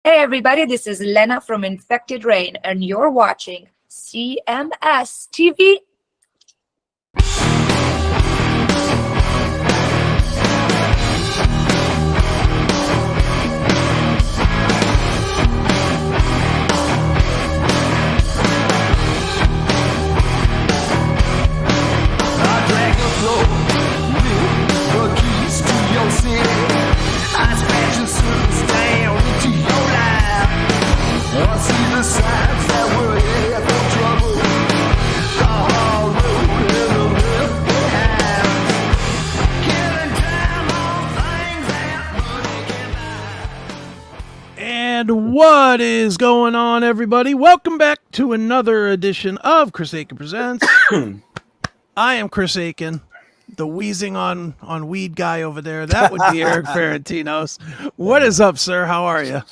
Hey everybody, this is Lena from Infected Rain, and you're watching CMS TV. I drag the floor with the keys to your city. I smash the surface down into your life. I see the signs that we're here for trouble. The hard road and the left behind. Killing time on things that money can buy. And what is going on, everybody? Welcome back to another edition of CHRIS Akin Presents. I am Chris Akin, the wheezing on weed guy over there. That would be Erik Ferentinos. What is up, sir? How are you?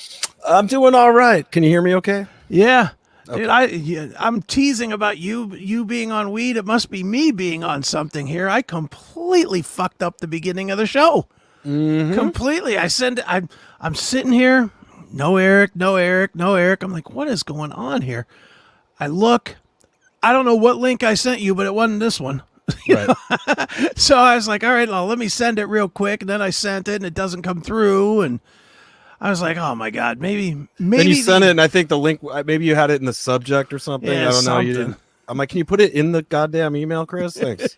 I'm doing all right. Can you hear me okay? Yeah. Okay. Dude, I'm teasing about you being on weed. It must be me being on something here. I completely fucked up the beginning of the show. Mm-hmm. Completely. I'm sitting here. No Erik, no Erik, no Erik. I'm like, what is going on here? I look. I don't know what link I sent you, but it wasn't this one. Right. So I was like, all right, well, let me send it real quick. And then I sent it and it doesn't come through. And I was like, oh my God, maybe. Then you sent it, and I think the link, maybe you had it in the subject or something. Yeah, I don't know. You something. didn't. I'm like, can you put it in the goddamn email, Chris? Thanks.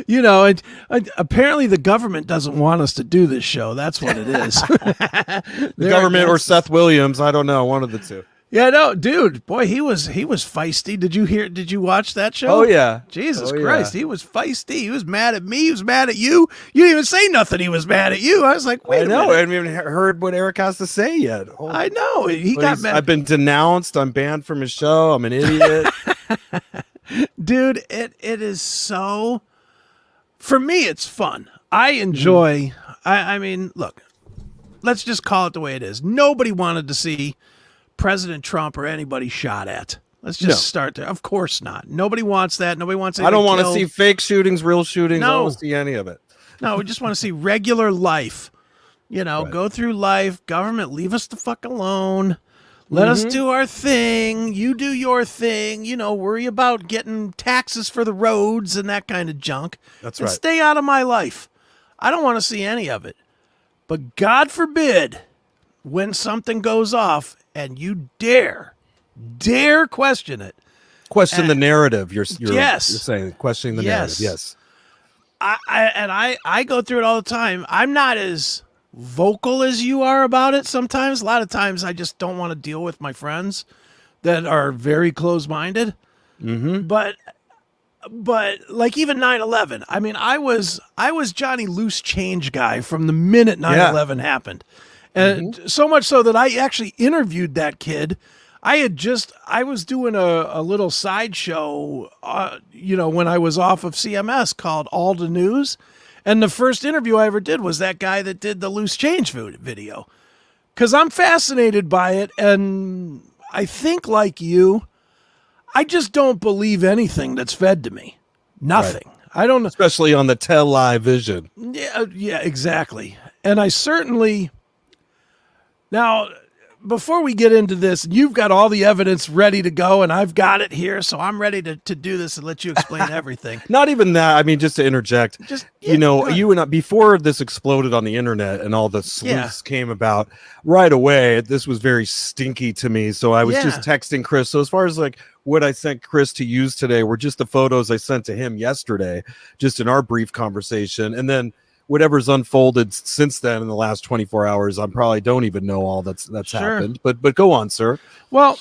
And apparently the government doesn't want us to do this show. That's what it is. The government or Seth Williams. I don't know. One of the two. Yeah, no, dude, boy, he was feisty. Did you watch that show? Oh, yeah. Jesus Oh, Christ, yeah. he was feisty. He was mad at me. He was mad at you. You didn't even say nothing. He was mad at you. I was like, wait I a know. I minute. haven't even heard what Erik has to say yet. I know. He But got mad. I've been denounced. I'm banned from his show. I'm an idiot. Dude, it is so, for me, it's fun. I enjoy, I mean, look, let's just call it the way it is. Nobody wanted to see President Trump or anybody shot at. Let's just No. start there. Of course not. Nobody wants that. Nobody wants I don't want to killed. see fake shootings, real shootings. I No. don't want to see any of it. No, we just want to see regular life. Right. Go through life. Government, leave us the fuck alone. Let us do our thing. You do your thing. Worry about getting taxes for the roads and that kind of junk. That's and right. Stay out of my life. I don't want to see any of it. But God forbid when something goes off and you dare question it. Question the narrative. You're Yes. You're saying questioning the Yes. narrative. Yes. I go through it all the time. I'm not as vocal as you are about it sometimes. A lot of times I just don't want to deal with my friends that are very close-minded. Mm-hmm. But like even 9/11, I mean, I was Johnny Loose Change guy from the minute 9/11 happened. And so much so that I actually interviewed that kid. I was doing a little sideshow, when I was off of CMS called All the News. And the first interview I ever did was that guy that did the Loose Change video. Because I'm fascinated by it. And I think like you, I just don't believe anything that's fed to me. Nothing. Right. I don't know. Especially on the television. Yeah, exactly. And I certainly... Now, before we get into this, you've got all the evidence ready to go, and I've got it here, so I'm ready to do this and let you explain everything. Not even that. I mean, just to interject, Just you good. and I, before this exploded on the internet and all the sleuths came about right away, this was very stinky to me. So I was just texting Chris. So as far as like what I sent Chris to use today were just the photos I sent to him yesterday, just in our brief conversation. And then whatever's unfolded since then in the last 24 hours, I probably don't even know all that's Sure. happened. But go on, sir. Well,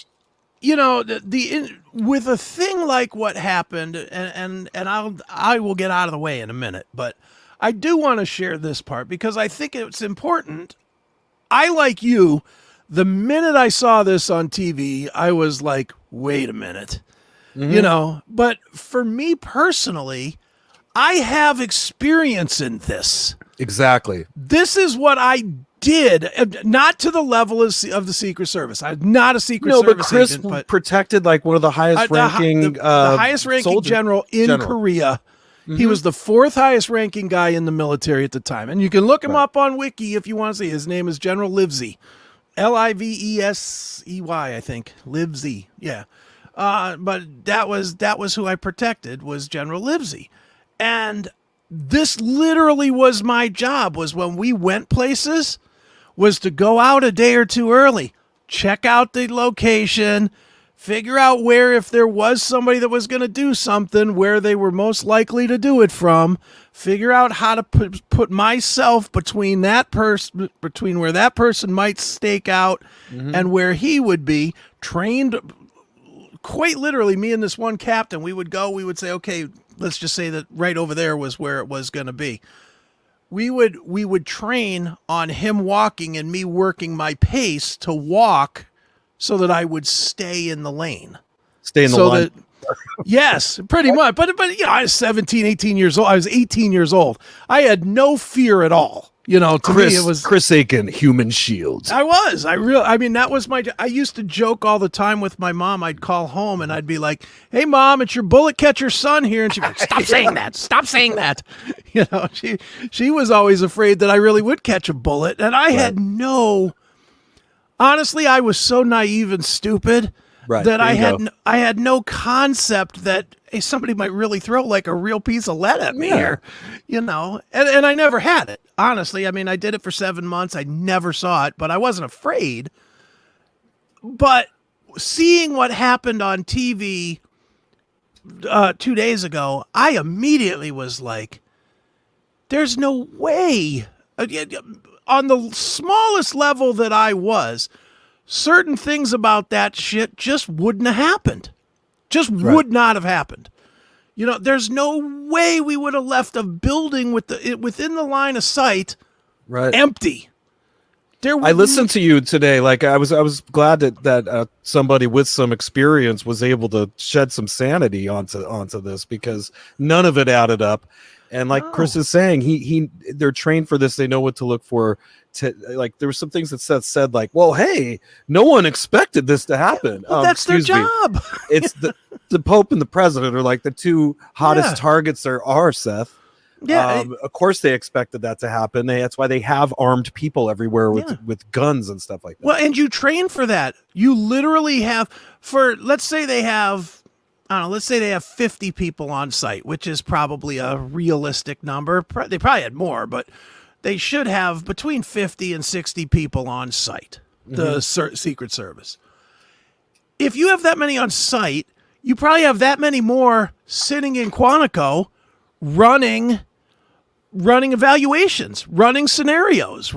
with a thing like what happened, and I will get out of the way in a minute, but I do want to share this part because I think it's important. I, like you, the minute I saw this on TV, I was like, wait a minute, but for me personally, I have experience in this. Exactly. This is what I did, not to the level of the Secret Service. I'm not a Secret No, but Service Chris agent, but protected like one of the highest ranking, the highest ranking soldier- general in Korea. He was the fourth highest ranking guy in the military at the time. And you can look him up on Wiki if you want to see. His name is General Livesey. Livesey, I think. Livesey, yeah. But that was who I protected, was General Livesey. And this literally was my job, was when we went places, was to go out a day or two early, check out the location, figure out where, if there was somebody that was going to do something, where they were most likely to do it from, figure out how to put myself between that person, between where that person might stake out and where he would be, trained quite literally. Me and this one captain, we would say, okay, let's just say that right over there was where it was going to be. We would train on him walking and me working my pace to walk so that I would stay in the lane. Stay in the line. Yes, pretty much. But I was 17, 18 years old. I was 18 years old. I had no fear at all. To me it was CHRIS Akin, human shield. I mean, that was I used to joke all the time with my mom. I'd call home and I'd be like, "Hey mom, it's your bullet catcher son here." And she'd be like, "Stop saying that. Stop saying that." She was always afraid that I really would catch a bullet. And I had honestly, I was so naive and stupid that I had no concept that somebody might really throw like a real piece of lead at me here, and I never had it. Honestly, I mean, I did it for 7 months. I never saw it, but I wasn't afraid. But seeing what happened on TV 2 days ago, I immediately was like, there's no way. On the smallest level that I was, certain things about that shit just wouldn't have happened. Just would not have happened. There's no way we would have left a building within the line of sight empty. I listened to you today. Like I was glad that somebody with some experience was able to shed some sanity onto this, because none of it added up. And like Chris is saying, they're trained for this. They know what to look for. Like there were some things that said like, well, hey, no one expected this to happen. Well, that's their job. It's the Pope and the President are like the two hottest targets there are, Seth. Yeah. Of course they expected that to happen. That's why they have armed people everywhere with guns and stuff like that. Well, and you train for that. You literally have, let's say they have 50 people on site, which is probably a realistic number. They probably had more, but they should have between 50 and 60 people on site, the Secret Service. If you have that many on site, you probably have that many more sitting in Quantico running evaluations, running scenarios,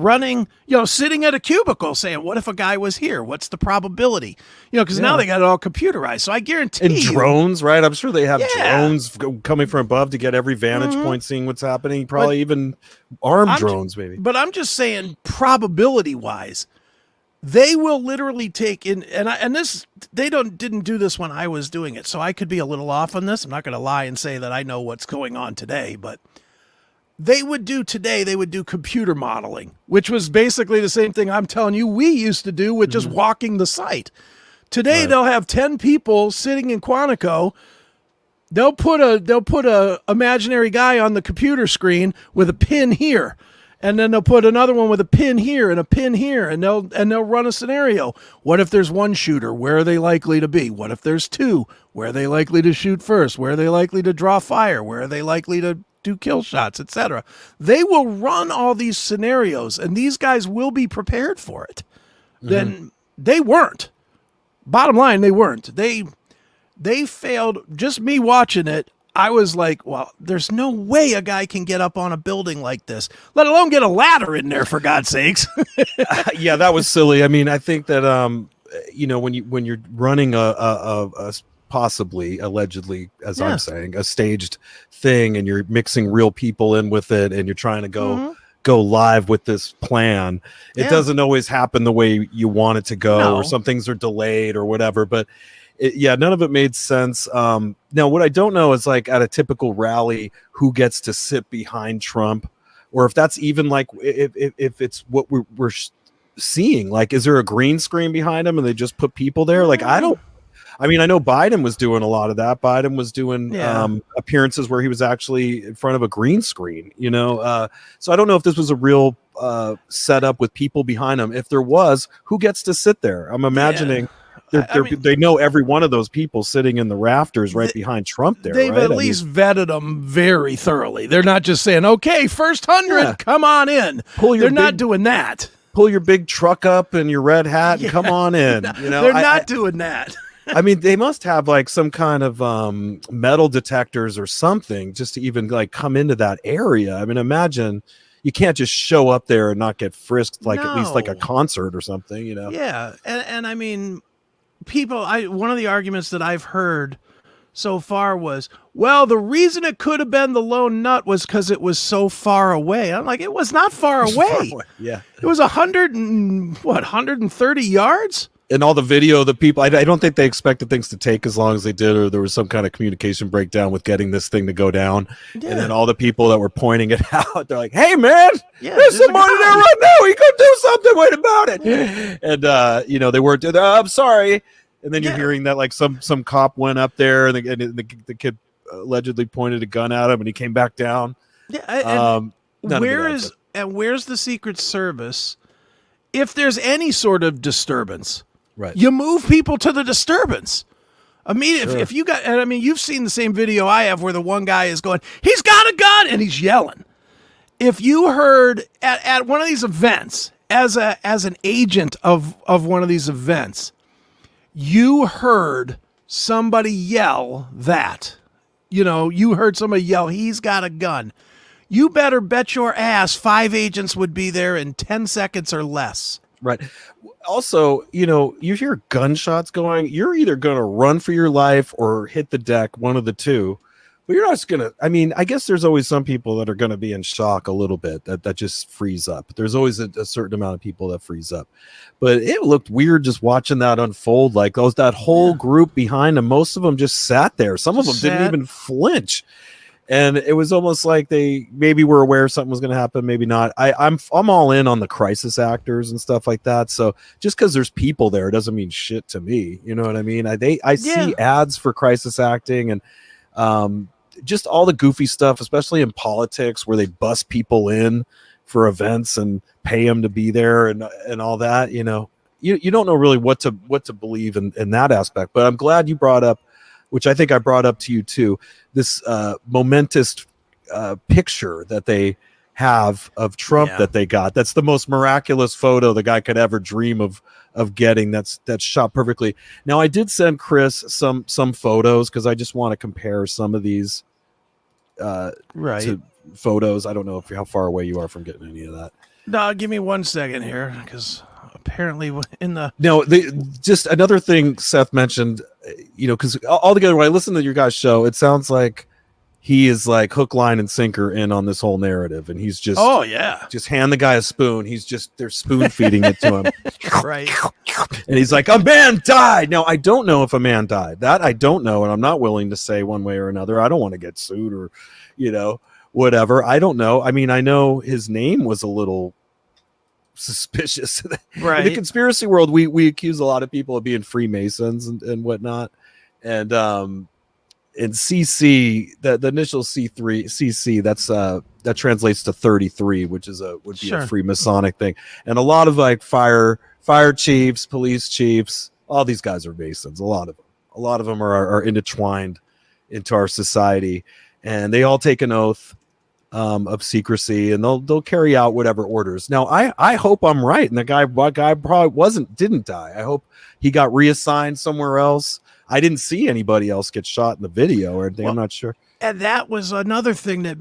sitting at a cubicle saying, what if a guy was here? What's the probability? Because now they got it all computerized. So I guarantee and drones, right? I'm sure they have drones coming from above to get every vantage point, seeing what's happening. Probably even armed drones, maybe. But I'm just saying, probability wise, they will literally take in, and this, they didn't do this when I was doing it. So I could be a little off on this. I'm not going to lie and say that I know what's going on today, but they would do computer modeling, which was basically the same thing I'm telling you we used to do with just walking the site. Today they'll have 10 people sitting in Quantico. They'll put a imaginary guy on the computer screen with a pin here, and then they'll put another one with a pin here and a pin here, and they'll run a scenario. What if there's one shooter? Where are they likely to be? What if there's two? Where are they likely to shoot first? Where are they likely to draw fire? Where are they likely to do kill shots, etc.? They will run all these scenarios, and these guys will be prepared for it. Then they weren't. Bottom line, they weren't. They failed. Just me watching it, I was like, well, there's no way a guy can get up on a building like this, let alone get a ladder in there, for God's sakes. Yeah, that was silly. I mean, I think that when you're running a possibly, allegedly, as I'm saying, a staged thing, and you're mixing real people in with it, and you're trying to go live with this plan, it doesn't always happen the way you want it to go, or some things are delayed or whatever. But none of it made sense. Now, what I don't know is, like, at a typical rally, who gets to sit behind Trump, or if that's even like if it's what we're seeing. Like, is there a green screen behind him and they just put people there? Like, I know Biden was doing a lot of that. Biden was doing appearances where he was actually in front of a green screen, so I don't know if this was a real set up with people behind them? If there was, who gets to sit there? I'm imagining they know every one of those people sitting in the rafters right behind Trump there. They've at least vetted them very thoroughly. They're not just saying, okay, first 100, come on in. They're not doing that. Pull your big truck up and your red hat and come on in. You know, they're not doing that. I mean, they must have like some kind of metal detectors or something just to even like come into that area. I mean, imagine you can't just show up there and not get frisked, like at least like a concert or something, you know? Yeah. And I mean, one of the arguments that I've heard so far was, well, the reason it could have been the lone nut was because it was so far away. I'm like, it was not far away. Yeah. It was 130 yards? And all the video, the people, I don't think they expected things to take as long as they did, or there was some kind of communication breakdown with getting this thing to go down. Yeah. And then all the people that were pointing it out, they're like, hey, man, there's somebody there right now. He could do something about it. And, you know, they weren't, I'm sorry. And then you're hearing that like some cop went up there and the kid allegedly pointed a gun at him and he came back down. Yeah. Where's the Secret Service if there's any sort of disturbance? Right. You move people to the disturbance. I mean, if you got, and I mean, you've seen the same video I have where the one guy is going, he's got a gun, and he's yelling. If you heard at one of these events, as an agent of one of these events, you heard somebody yell that, you know, you heard somebody yell, he's got a gun. You better bet your ass 5 agents would be there in 10 seconds or less. Right. Also, you know, you hear gunshots going, you're either going to run for your life or hit the deck, one of the two. But you're not just going to, I mean, I guess there's always some people that are going to be in shock a little bit, that just freeze up. There's always a certain amount of people that freeze up. But it looked weird just watching that unfold. Like that whole group behind them, most of them just sat there. Some of them didn't even flinch. And it was almost like they maybe were aware something was going to happen, maybe not. I'm all in on the crisis actors and stuff like that. So just because there's people there doesn't mean shit to me. You know what I mean? I see ads for crisis acting and just all the goofy stuff, especially in politics, where they bust people in for events and pay them to be there and all that. You know, you don't know really what to believe in that aspect. But I'm glad you brought up, which I think I brought up to you too, this momentous picture that they have of Trump that they got. That's the most miraculous photo the guy could ever dream of getting. That's shot perfectly. Now I did send Chris some photos because I just want to compare some of these to photos. I don't know how far away you are from getting any of that. No, give me 1 second here because apparently in the just another thing Seth mentioned, you know, because altogether when I listen to your guys' show, it sounds like he is like hook, line, and sinker in on this whole narrative, and he's just just hand the guy a spoon. They're spoon feeding it to him, right? And he's like, a man died. Now I don't know if a man died. That I don't know, and I'm not willing to say one way or another. I don't want to get sued or, you know, whatever. I don't know. I mean, I know his name was a little suspicious. Right. In the conspiracy world, we accuse a lot of people of being Freemasons and whatnot. And in CC, the initial CC, that translates to 33, which would be a Freemasonic thing. And a lot of like fire chiefs, police chiefs, all these guys are Masons. A lot of them are intertwined into our society, and they all take an oath of secrecy, and they'll carry out whatever orders. Now, I hope I'm right, and the guy probably didn't die. I hope he got reassigned somewhere else. I didn't see anybody else get shot in the video or anything. I'm not sure. And that was another thing that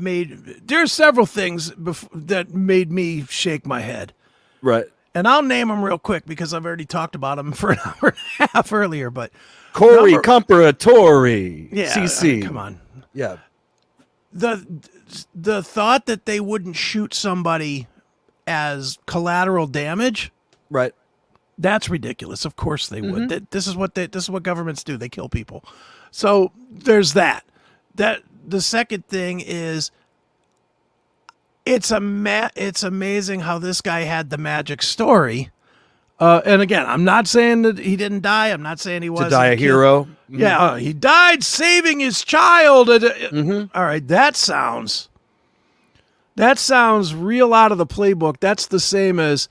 there's several things that made me shake my head. Right. And I'll name them real quick because I've already talked about them for an hour and a half earlier. But Corey Comparatori, CC. Come on. Yeah. The thought that they wouldn't shoot somebody as collateral damage, right? That's ridiculous. Of course they would. This is what governments do. They kill people. So there's that. The second thing is, it's amazing how this guy had the magic story. And again, I'm not saying that he didn't die. I'm not saying he wasn't to die a hero. Mm-hmm. Yeah, he died saving his child. All right, that sounds That sounds real out of the playbook. That's the same as,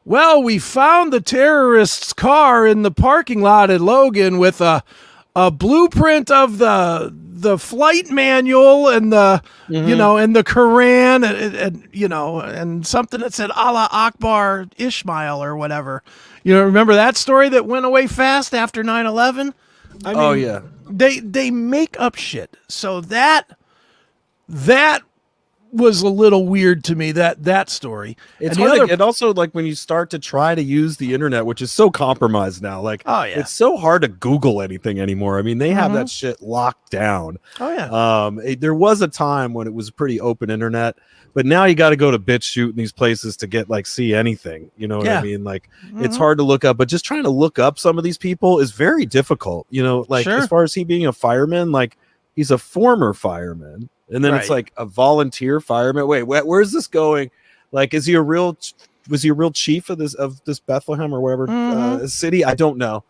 well, we found the terrorist's car in the parking lot at Logan with a blueprint of the flight manual and the and the Quran and something that said Allah Akbar Ishmael or whatever. Remember that story that went away fast after 9/11? I mean, oh yeah. They make up shit. So that was a little weird to me, that story. It's hard and also like when you start to try to use the internet, which is so compromised now, like it's so hard to Google anything anymore. I mean, they have that shit locked down. Oh yeah. There was a time when it was pretty open internet, but now you got to go to BitChute and these places to get see anything. You know what I mean? Like it's hard to look up, but just trying to look up some of these people is very difficult. As far as he being a fireman, like he's a former fireman. And then it's like a volunteer fireman. Wait, where's this going? Like, was he a real chief of this Bethlehem or whatever city? I don't know.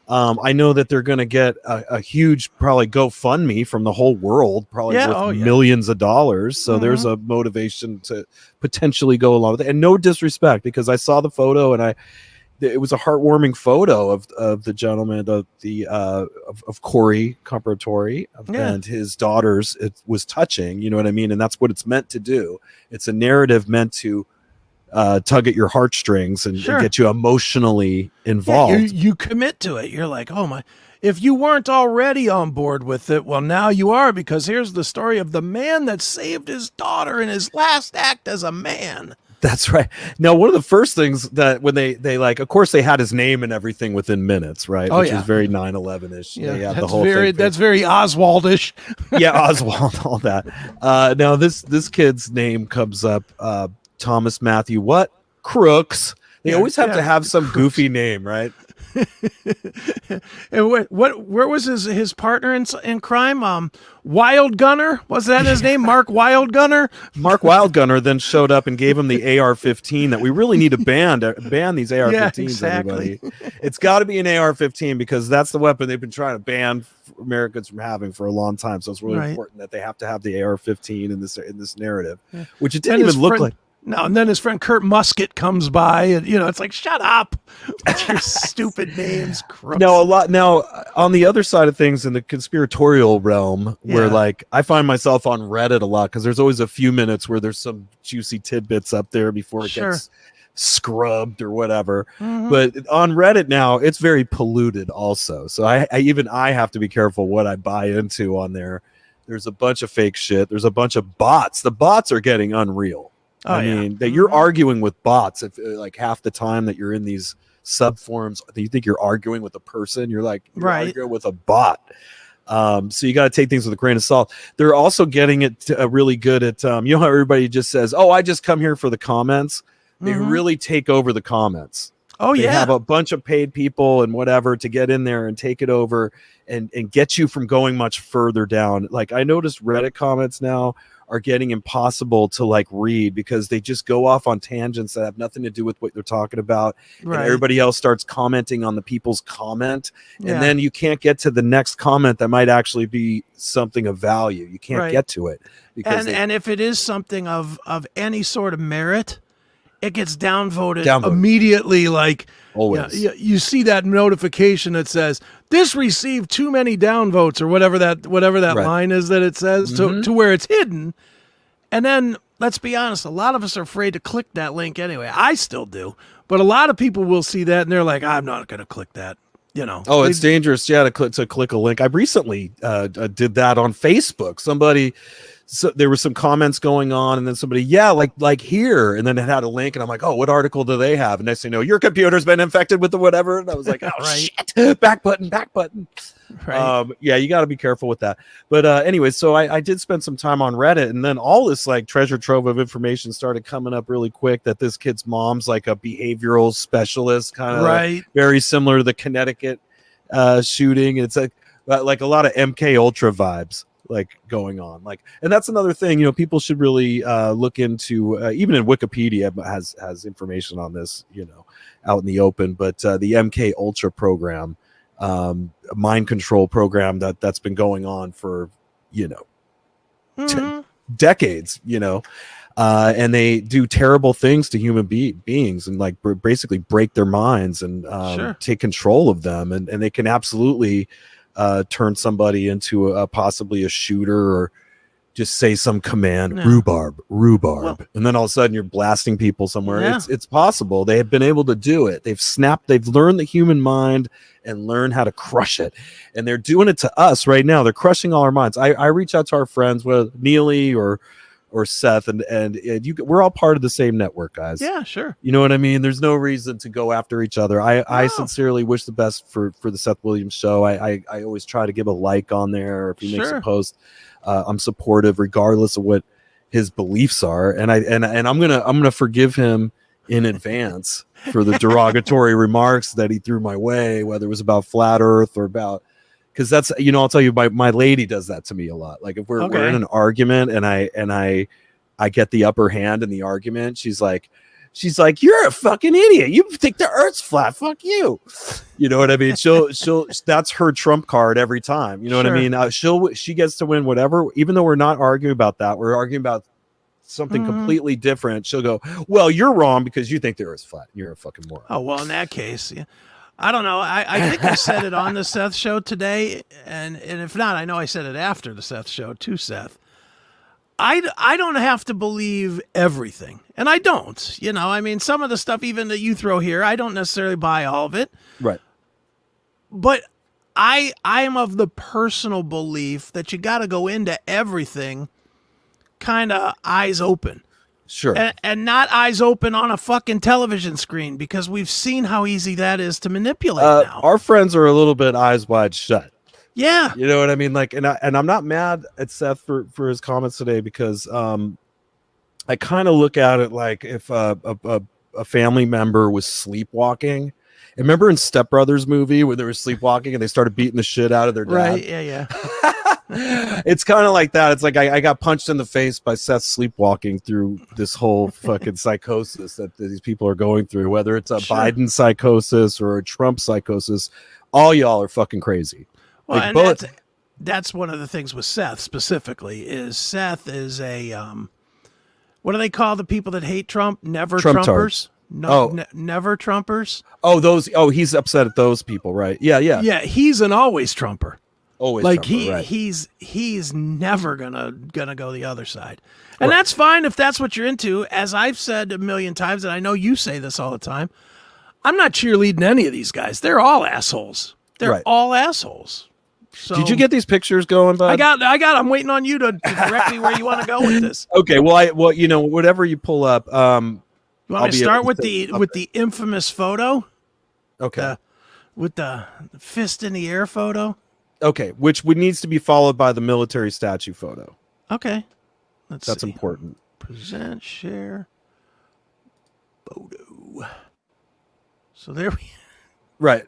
I know that they're going to get a huge probably GoFundMe from the whole world, probably worth millions of dollars. So there's a motivation to potentially go along with it. And no disrespect, because I saw the photo and it was a heartwarming photo of the gentleman of Corey Comparatori and his daughters. It was touching, you know what I mean? And that's what it's meant to do. It's a narrative meant to tug at your heartstrings and get you emotionally involved. You commit to it. You're like, oh my, if you weren't already on board with it, well, now you are, because here's the story of the man that saved his daughter in his last act as a man. That's right. Now, one of the first things that when they of course they had his name and everything within minutes, right? Which is very 9/11ish. Yeah, they had that's the whole thing. That's very Oswaldish. Yeah, Oswald, all that. Now this kid's name comes up. Thomas Matthew Crooks. They always have to have some goofy name, right? And where was his partner in crime? Wild Gunner, was that his name? Mark Wild Gunner. Mark Wild Gunner then showed up and gave him the AR-15 that we really need to ban these AR-15s. Yeah, exactly. Everybody, it's got to be an AR-15 because that's the weapon they've been trying to ban Americans from having for a long time. So it's really important that they have to have the AR-15 in this narrative, which it didn't even look like. No, and then his friend Kurt Musket comes by, and it's like, shut up with your stupid names. Crooks. No, now on the other side of things, in the conspiratorial realm, where I find myself on Reddit a lot because there's always a few minutes where there's some juicy tidbits up there before it gets scrubbed or whatever. But on Reddit now, it's very polluted also. So I have to be careful what I buy into on there. There's a bunch of fake shit. There's a bunch of bots. The bots are getting unreal. I mean, that you're arguing with bots. If half the time that you're in these sub forums, you think you're arguing with a person, you're arguing with a bot. So you got to take things with a grain of salt. They're also getting it really good at, how everybody just says, oh, I just come here for the comments. They really take over the comments. Oh, they have a bunch of paid people and whatever to get in there and take it over and get you from going much further down. Like I noticed Reddit comments now are getting impossible to read because they just go off on tangents that have nothing to do with what they're talking about. And everybody else starts commenting on the people's comment. And then you can't get to the next comment that might actually be something of value. You can't get to it. Because and if it is something of any sort of merit, it gets downvoted. Immediately. Always. You see that notification that says this received too many downvotes or whatever that line is that it says to where it's hidden. And then let's be honest, a lot of us are afraid to click that link anyway. I still do, but a lot of people will see that and they're like, I'm not going to click that. Oh, it's dangerous. Yeah, to click a link. I recently did that on Facebook. So there were some comments going on, and then somebody, like here, and then it had a link, and I'm like, oh, what article do they have? And next thing you know, your computer's been infected with the whatever, and I was like, oh shit, back button. Right. You got to be careful with that. But anyway, so I did spend some time on Reddit, and then all this treasure trove of information started coming up really quick. That this kid's mom's a behavioral specialist, kind of very similar to the Connecticut shooting. It's like a lot of MK Ultra vibes. Going on, and that's another thing, people should really look into, even in Wikipedia has information on this, out in the open, but the MK Ultra program, mind control program that's been going on for, decades, and they do terrible things to human beings and like basically break their minds and take control of them, and they can absolutely turn somebody into possibly a shooter, or just say some command, rhubarb, well, and then all of a sudden you're blasting people somewhere. It's possible. They have been able to do it. They've learned the human mind and learn how to crush it, and they're doing it to us right now. They're crushing all our minds. I reach out to our friends, whether Neely or Seth, and we're all part of the same network, guys. Yeah, sure. You know what I mean? There's no reason to go after each other. I sincerely wish the best for the Seth Williams show. I always try to give a like on there, or if he makes a post. I'm supportive regardless of what his beliefs are, and I'm gonna forgive him in advance for the derogatory remarks that he threw my way, whether it was about flat Earth or about, because that's, I'll tell you, my lady does that to me a lot. Like if we're in an argument and I get the upper hand in the argument, she's like, you're a fucking idiot. You think the Earth's flat. Fuck you. You know what I mean? She'll that's her trump card every time. You know what I mean? She gets to win whatever, even though we're not arguing about that. We're arguing about something completely different. She'll go, well, you're wrong because you think the Earth's flat. You're a fucking moron. Oh, well, in that case, yeah. I don't know. I think I said it on the Seth show today. And if not, I know I said it after the Seth show to Seth. I don't have to believe everything, and I don't. I mean, some of the stuff even that you throw here, I don't necessarily buy all of it. Right. But I am of the personal belief that you got to go into everything kind of eyes open. Sure. And not eyes open on a fucking television screen, because we've seen how easy that is to manipulate now. Our friends are a little bit eyes wide shut. Yeah. You know what I mean? Like, and I'm not mad at Seth for his comments today, because I kind of look at it like if a family member was sleepwalking. And remember in Step Brothers movie where they were sleepwalking and they started beating the shit out of their dad? Right, yeah. It's kind of like that. It's like I got punched in the face by Seth sleepwalking through this whole fucking psychosis that these people are going through, whether it's a Biden psychosis or a Trump psychosis. All y'all are fucking crazy. Well, like, and that's one of the things with Seth specifically is Seth is a what do they call the people that hate Trump? Never Trumpers. Never Trumpers. Oh, those. Oh, he's upset at those people, right? Yeah. He's an always Trumper. Always like Trumper, right. he's never gonna go the other side, and that's fine if that's what you're into. As I've said a million times, and I know you say this all the time, I'm not cheerleading any of these guys. They're all assholes. They're all assholes. So, did you get these pictures going, bud? I got. I'm waiting on you to direct me where you want to go with this. Okay. Well, whatever you pull up. You want me to start with the infamous photo? Okay. With the fist in the air photo. Okay, which needs to be followed by the military statue photo. Okay. That's important. Present share photo. So there we. Right.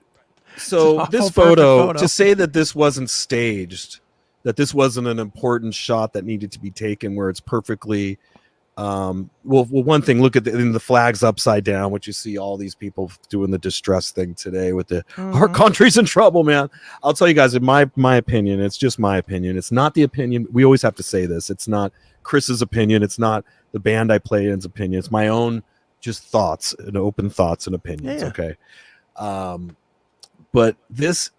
So this photo, to say that this wasn't staged, that this wasn't an important shot that needed to be taken where it's perfectly, well, one thing, look at the flag's upside down, which you see all these people doing the distress thing today with the, our country's in trouble, man. I'll tell you guys, in my opinion, it's just my opinion. It's not the opinion. We always have to say this. It's not Chris's opinion. It's not the band I play in's opinion. It's my own just thoughts and open thoughts and opinions. Yeah. Okay. But this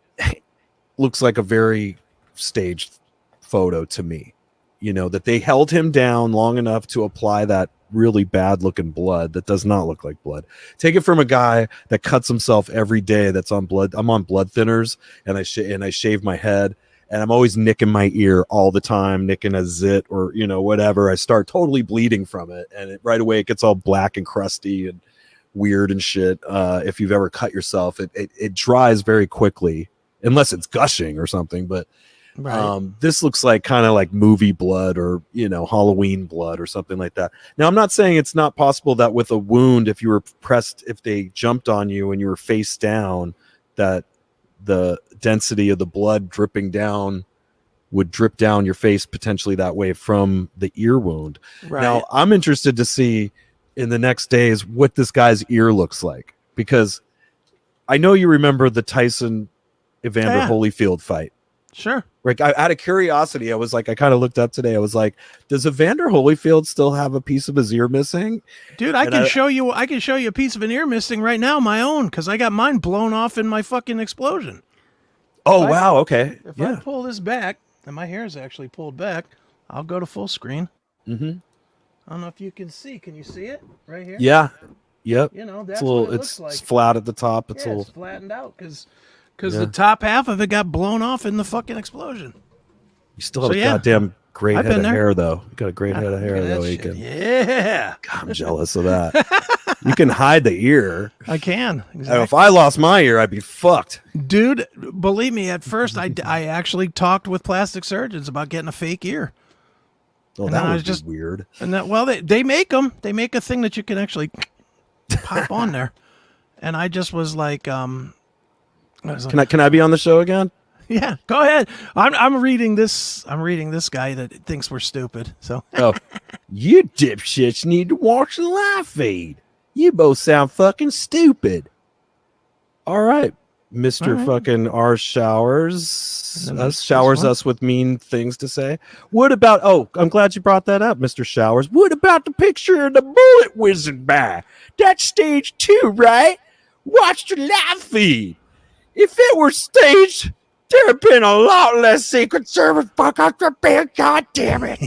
looks like a very staged photo to me, that they held him down long enough to apply that really bad looking blood that does not look like blood. Take it from a guy that cuts himself every day that's on blood. I'm on blood thinners and I shave my head and I'm always nicking my ear all the time, nicking a zit or, whatever. I start totally bleeding from it. And right away it gets all black and crusty and weird and shit. If you've ever cut yourself, it dries very quickly unless it's gushing or something. But this looks like kind of like movie blood or Halloween blood or something like that. Now I'm not saying it's not possible that with a wound, if you were pressed, if they jumped on you and you were face down, that the density of the blood dripping down would drip down your face potentially that way from the ear wound. Now I'm interested to see in the next days what this guy's ear looks like, because I know you remember the Tyson Evander Holyfield fight. Sure. Like out of curiosity, I was like, I kind of looked up today. I was like, does Evander Holyfield still have a piece of his ear missing? Dude, I can show you a piece of an ear missing right now, my own, because I got mine blown off in my fucking explosion. Oh, wow. Okay. If I pull this back, and my hair is actually pulled back, I'll go to full screen. Mm-hmm. I don't know if you can see. Can you see it right here? Yeah. Yep. You know, that's it's a little, what it looks like. It's flat at the top. It's a little it's flattened out because the top half of it got blown off in the fucking explosion. You still have a goddamn great head of hair, though. You got a great head of hair, though. Yeah. God, I'm jealous of that. You can hide the ear. I can. Exactly. If I lost my ear, I'd be fucked. Dude, believe me, at first I actually talked with plastic surgeons about getting a fake ear. Oh, and that was just weird. And that, well, they make them. They make a thing that you can actually pop on there. And I just was like, can I be on the show again? Yeah, go ahead. I'm reading this. I'm reading this guy that thinks we're stupid. So, you dipshits need to watch the live feed. You both sound fucking stupid. All right, Mr. Fucking R showers us with mean things to say. What about? Oh, I'm glad you brought that up, Mr. Showers. What about the picture of the bullet whizzing by? That's stage 2, right? Watch the live feed. If it were staged, there have been a lot less Secret Service fuck up the band. God damn it!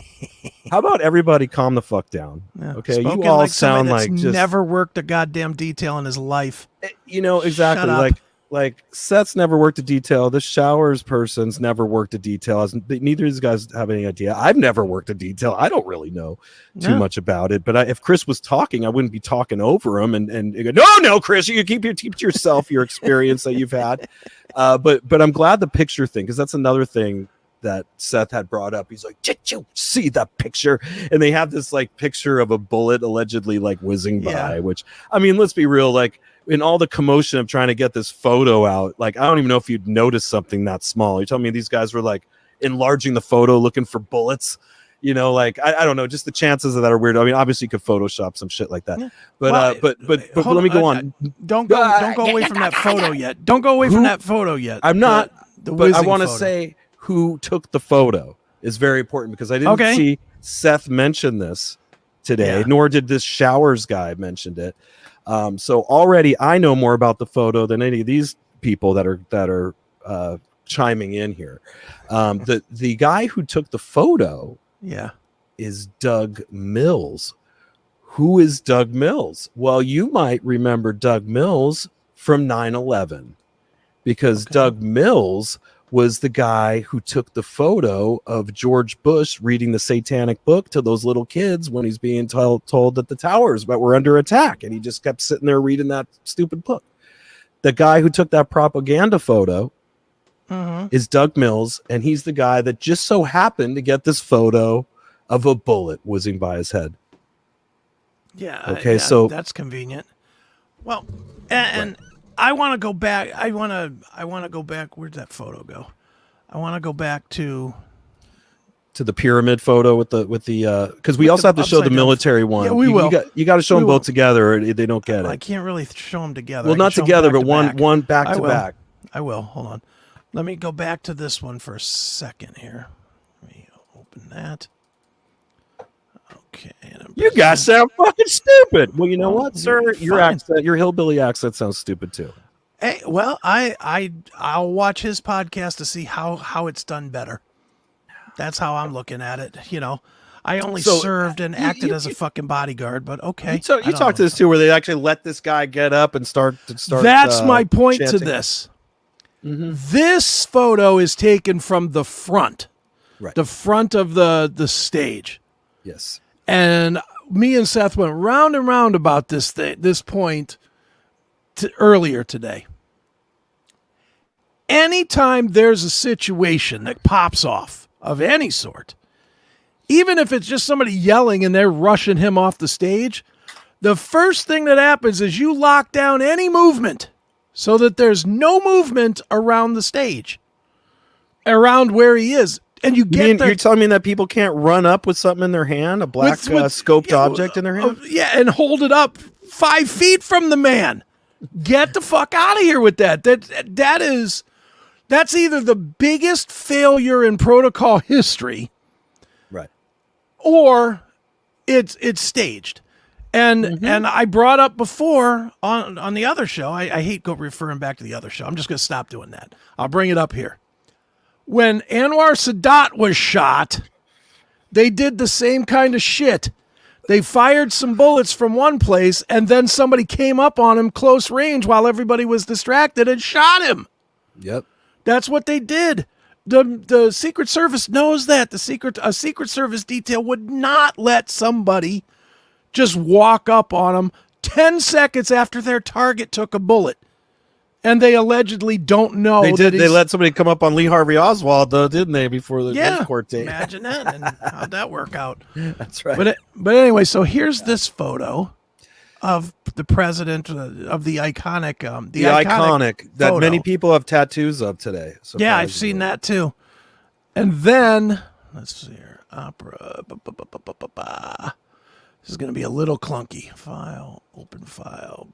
How about everybody calm the fuck down? Yeah, okay, you all like sound like just never worked a goddamn detail in his life. You know exactly. Like Seth's never worked a detail. The Showers person's never worked a detail. Neither of these guys have any idea. I've never worked a detail. I don't really know too much about it. But if Chris was talking, I wouldn't be talking over him and go, no, Chris, you keep to yourself your experience that you've had. But I'm glad the picture thing, because that's another thing that Seth had brought up. He's like, did you see that picture? And they have this like picture of a bullet allegedly like whizzing by, which, I mean, let's be real, like in all the commotion of trying to get this photo out, like I don't even know if you'd notice something that small. You're telling me these guys were like enlarging the photo looking for bullets, you know, like I don't know, just the chances of that are weird. I mean, obviously you could Photoshop some shit like that. Yeah. But let me go on. Don't go away from that photo yet. Don't go away from that photo yet. I'm not, but I want to say who took the photo is very important, because I didn't see Seth mention this today, nor did this Showers guy mentioned it. So already I know more about the photo than any of these people that are chiming in here. The guy who took the photo is Doug Mills. Who is Doug Mills? Well, you might remember Doug Mills from 9/11, because Doug Mills was the guy who took the photo of George Bush reading the satanic book to those little kids when he's being told that the towers were under attack, and he just kept sitting there reading that stupid book. The guy who took that propaganda photo is Doug Mills, and he's the guy that just so happened to get this photo of a bullet whizzing by his head. Yeah. Okay, so that's convenient. Well, and I want to go back. I want to go back. Where'd that photo go? I want to go back to the pyramid photo with the because we also have to show the military one. Yeah, we will. You got to show them both together, or they don't get it. I can't really show them together. Well, not together, but one back to back. I will. Hold on. Let me go back to this one for a second here. Let me open that. Okay. You guys sound fucking stupid. Well, you know what, sir? Your hillbilly accent sounds stupid too. Hey, well, I'll watch his podcast to see how it's done better. That's how I'm looking at it. You know, I only served and acted as a fucking bodyguard, but okay. You talked to this too, where they actually let this guy get up and start. That's my point chanting to this. This photo is taken from the front, the front of the stage. Yes. And me and Seth went round and round about this point earlier today. Anytime there's a situation that pops off of any sort, even if it's just somebody yelling and they're rushing him off the stage, the first thing that happens is you lock down any movement so that there's no movement around the stage, around where he is. And you're telling me that people can't run up with something in their hand, a black scoped object in their hand? And hold it up 5 feet from the man. Get the fuck out of here with that. That is That's either the biggest failure in protocol history, right, or it's staged. And I brought up before on the other show, I hate referring back to the other show. I'm just going to stop doing that. I'll bring it up here. When Anwar Sadat was shot, they did the same kind of shit. They fired some bullets from one place, and then somebody came up on him close range while everybody was distracted and shot him. Yep. That's what they did. The Secret Service knows that. A Secret Service detail would not let somebody just walk up on them 10 seconds after their target took a bullet. And they allegedly don't know. They did. They let somebody come up on Lee Harvey Oswald, though, didn't they? Before the court date. Imagine that. And how'd that work out? That's right. But anyway, so here's this photo of the president of the iconic, the iconic that photo. many people have tattoos of today. Yeah, I've seen that too. And then let's see here, opera. This is going to be a little clunky. File, open file.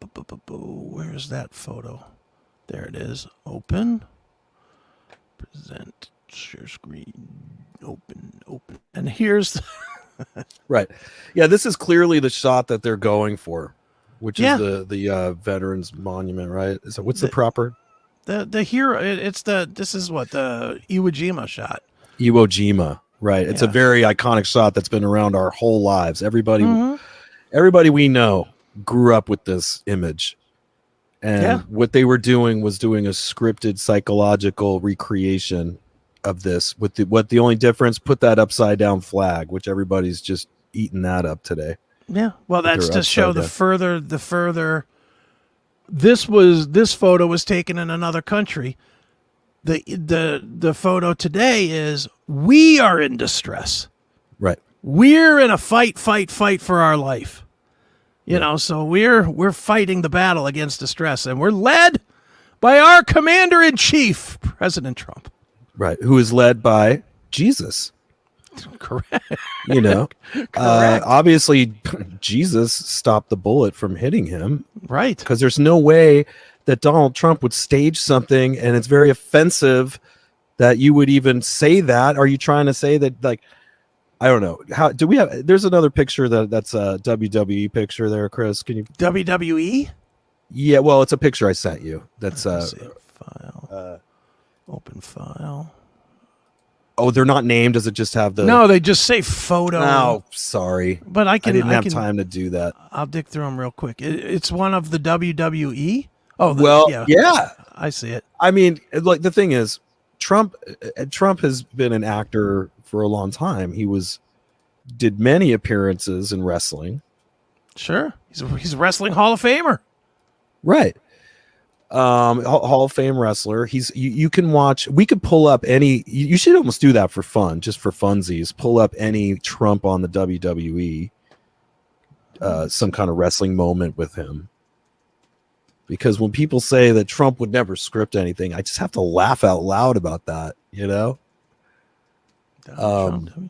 Where's that photo? There it is. Open. Present. Share screen. Open. And here's right. Yeah, this is clearly the shot that they're going for, which is the Veterans Monument, right? So what's the proper? The hero. This is what the Iwo Jima shot. Iwo Jima, right? It's a very iconic shot that's been around our whole lives. Everybody we know grew up with this image. And what they were doing was doing a scripted psychological recreation of this. With the only difference, put that upside down flag, which everybody's just eating that up today. Yeah, well, that's to show the further. This photo was taken in another country. The photo today is we are in distress. Right. We're in a fight for our life. You know, so we're fighting the battle against distress, and we're led by our commander-in-chief, President Trump. Right, who is led by Jesus. Correct. You know, obviously Jesus stopped the bullet from hitting him. Right. Because there's no way that Donald Trump would stage something, and it's very offensive that you would even say that. Are you trying to say that, like, I don't know. How do we have? There's another picture that's a WWE picture there, Chris. Can you WWE? Yeah, well, it's a picture I sent you. That's file. Open file. Oh, they're not named. Does it just have the? No, they just say photo. Oh, sorry. But I didn't have time to do that. I'll dig through them real quick. It's one of the WWE. Oh, well, yeah, I see it. I mean, like, the thing is, Trump has been an actor for a long time. He did many appearances in wrestling. Sure, he's a wrestling Hall of Famer. Right. Hall of Fame wrestler. You can watch. We could pull up any. You should almost do that for fun, just for funsies. Pull up any Trump on the WWE, some kind of wrestling moment with him. Because when people say that Trump would never script anything, I just have to laugh out loud about that, you know? And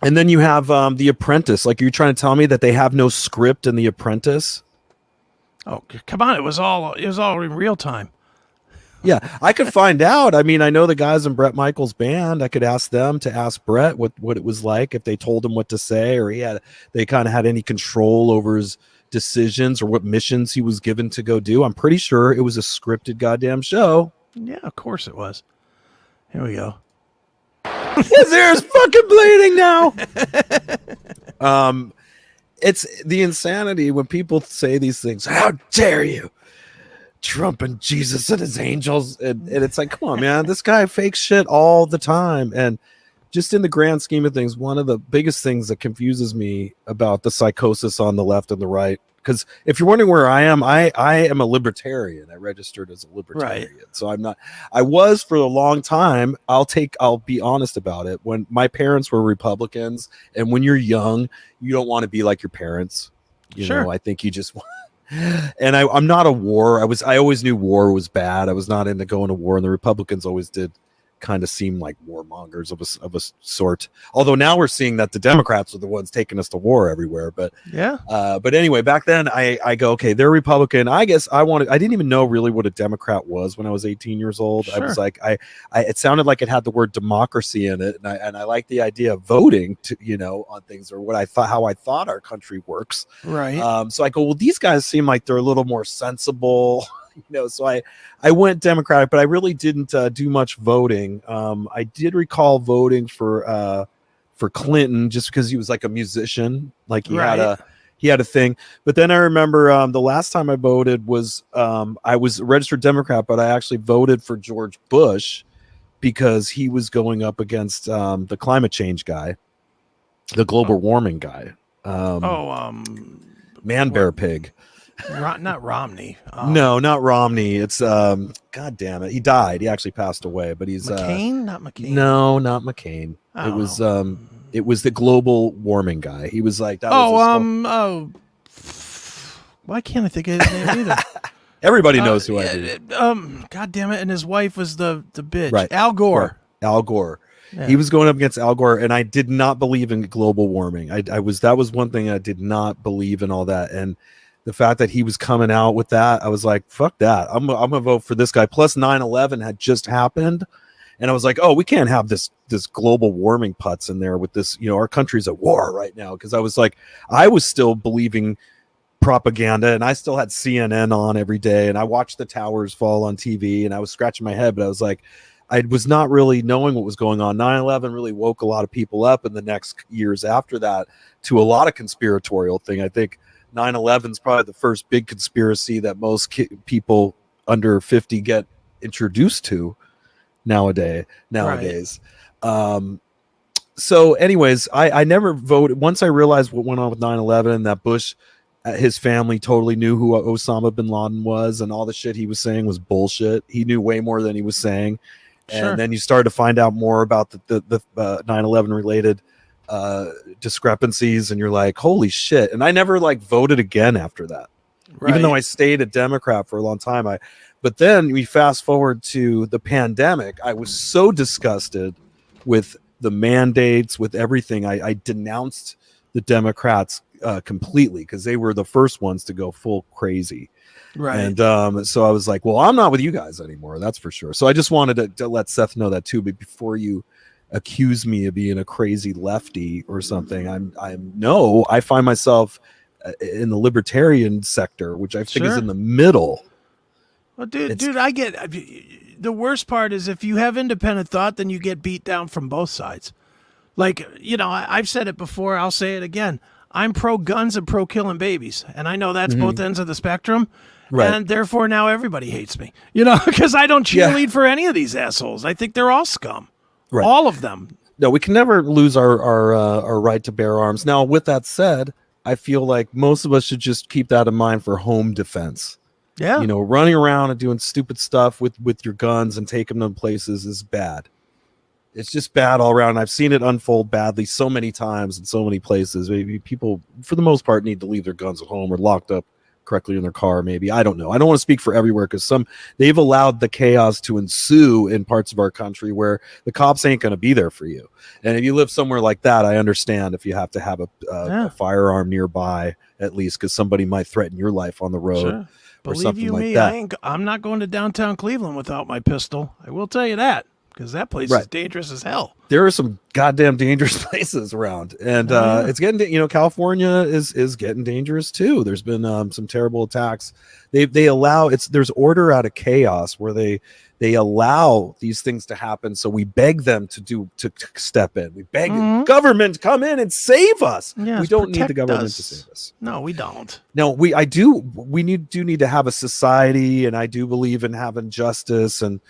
then you have The Apprentice. Like, you're trying to tell me that they have no script in The Apprentice? Oh, come on. It was all in real time. Yeah, I could find out. I mean, I know the guys in Bret Michaels' band. I could ask them to ask Bret what it was like, if they told him what to say, or they kind of had any control over his decisions or what missions he was given to go do. I'm pretty sure it was a scripted goddamn show. Yeah, of course it was. Here we go. His ear's fucking bleeding now. It's the insanity when people say these things. How dare you? Trump and Jesus and his angels. And it's like, come on, man. This guy fakes shit all the time. And just in the grand scheme of things, one of the biggest things that confuses me about the psychosis on the left and the right, because if you're wondering where I am a libertarian. I registered as a libertarian. Right. So I was for a long time. I'll be honest about it. When my parents were Republicans, and when you're young, you don't want to be like your parents. You know, I think you just want. And I'm not a war. I always knew war was bad. I was not into going to war, and the Republicans always did kind of seem like warmongers of a sort. Although now we're seeing that the Democrats are the ones taking us to war everywhere. But but anyway, back then I go, okay, they're Republican. I guess I didn't even know really what a Democrat was when I was 18 years old. Sure. I was like, it sounded like it had the word democracy in it, and I like the idea of voting to, on things, or how I thought our country works. Right. So I go, well, these guys seem like they're a little more sensible. So I went Democratic, but I really didn't do much voting. I did recall voting for Clinton just because he was like a musician, like he had a thing. But then I remember the last time I voted was I was a registered Democrat, but I actually voted for George Bush because he was going up against the climate change guy, the global warming guy. Man Bear Pig. Not Romney. No, not Romney. It's God damn it. He died. He actually passed away, but he's McCain, not McCain. No, not McCain. It was the global warming guy. He was like that. Why can't I think of his name either? Everybody knows who I mean. God damn it. And his wife was the bitch. Right. Al Gore. Right. Al Gore. Yeah. He was going up against Al Gore, and I did not believe in global warming. That was one thing I did not believe in all that. And the fact that he was coming out with that, I was like, fuck that. I'm gonna vote for this guy. Plus 9/11 had just happened. And I was like, oh, we can't have this global warming putz in there with this, our country's at war right now. Because I was like, I was still believing propaganda, and I still had CNN on every day, and I watched the towers fall on TV, and I was scratching my head, but I was like, I was not really knowing what was going on. 9/11 really woke a lot of people up in the next years after that to a lot of conspiratorial thing. I think 9/11 is probably the first big conspiracy that most people under 50 get introduced to nowadays. Right. So anyways, I never voted. Once I realized what went on with 9/11, that Bush, his family totally knew who Osama bin Laden was, and all the shit he was saying was bullshit. He knew way more than he was saying. Sure. And then you started to find out more about the 9/11 related discrepancies, and you're like, holy shit. And I never voted again after that. Right. Even though I stayed a Democrat for a long time. But then we fast forward to the pandemic. I was so disgusted with the mandates, with everything. I denounced the Democrats completely because they were the first ones to go full crazy. Right. And so I was like, well, I'm not with you guys anymore. That's for sure. So I just wanted to let Seth know that too. But before you accuse me of being a crazy lefty or something, I find myself in the libertarian sector, which I think is in the middle. Well, dude, I get the worst part is if you have independent thought, then you get beat down from both sides. I've said it before. I'll say it again. I'm pro guns and pro killing babies. And I know that's both ends of the spectrum. Right. And therefore now everybody hates me, because I don't cheerlead for any of these assholes. I think they're all scum. Right. All of them. No, we can never lose our right to bear arms. Now, with that said, I feel like most of us should just keep that in mind for home defense. Yeah. Running around and doing stupid stuff with your guns and taking them places is bad. It's just bad all around. I've seen it unfold badly so many times in so many places. Maybe people, for the most part, need to leave their guns at home or locked up correctly in their car. Maybe, I don't know. I don't want to speak for everywhere because they've allowed the chaos to ensue in parts of our country where the cops ain't going to be there for you. And if you live somewhere like that, I understand if you have to have a firearm nearby at least because somebody might threaten your life on the road. Sure. Believe you me, I'm not going to downtown Cleveland without my pistol. I will tell you that. Because that place is dangerous as hell. There are some goddamn dangerous places around, and it's getting. California is getting dangerous too. There's been some terrible attacks. They allow there's order out of chaos where they allow these things to happen. So we beg them to step in. We beg government to come in and save us. Yes, we don't need the government to save us. No, we don't. No, we need to have a society, and I do believe in having justice and.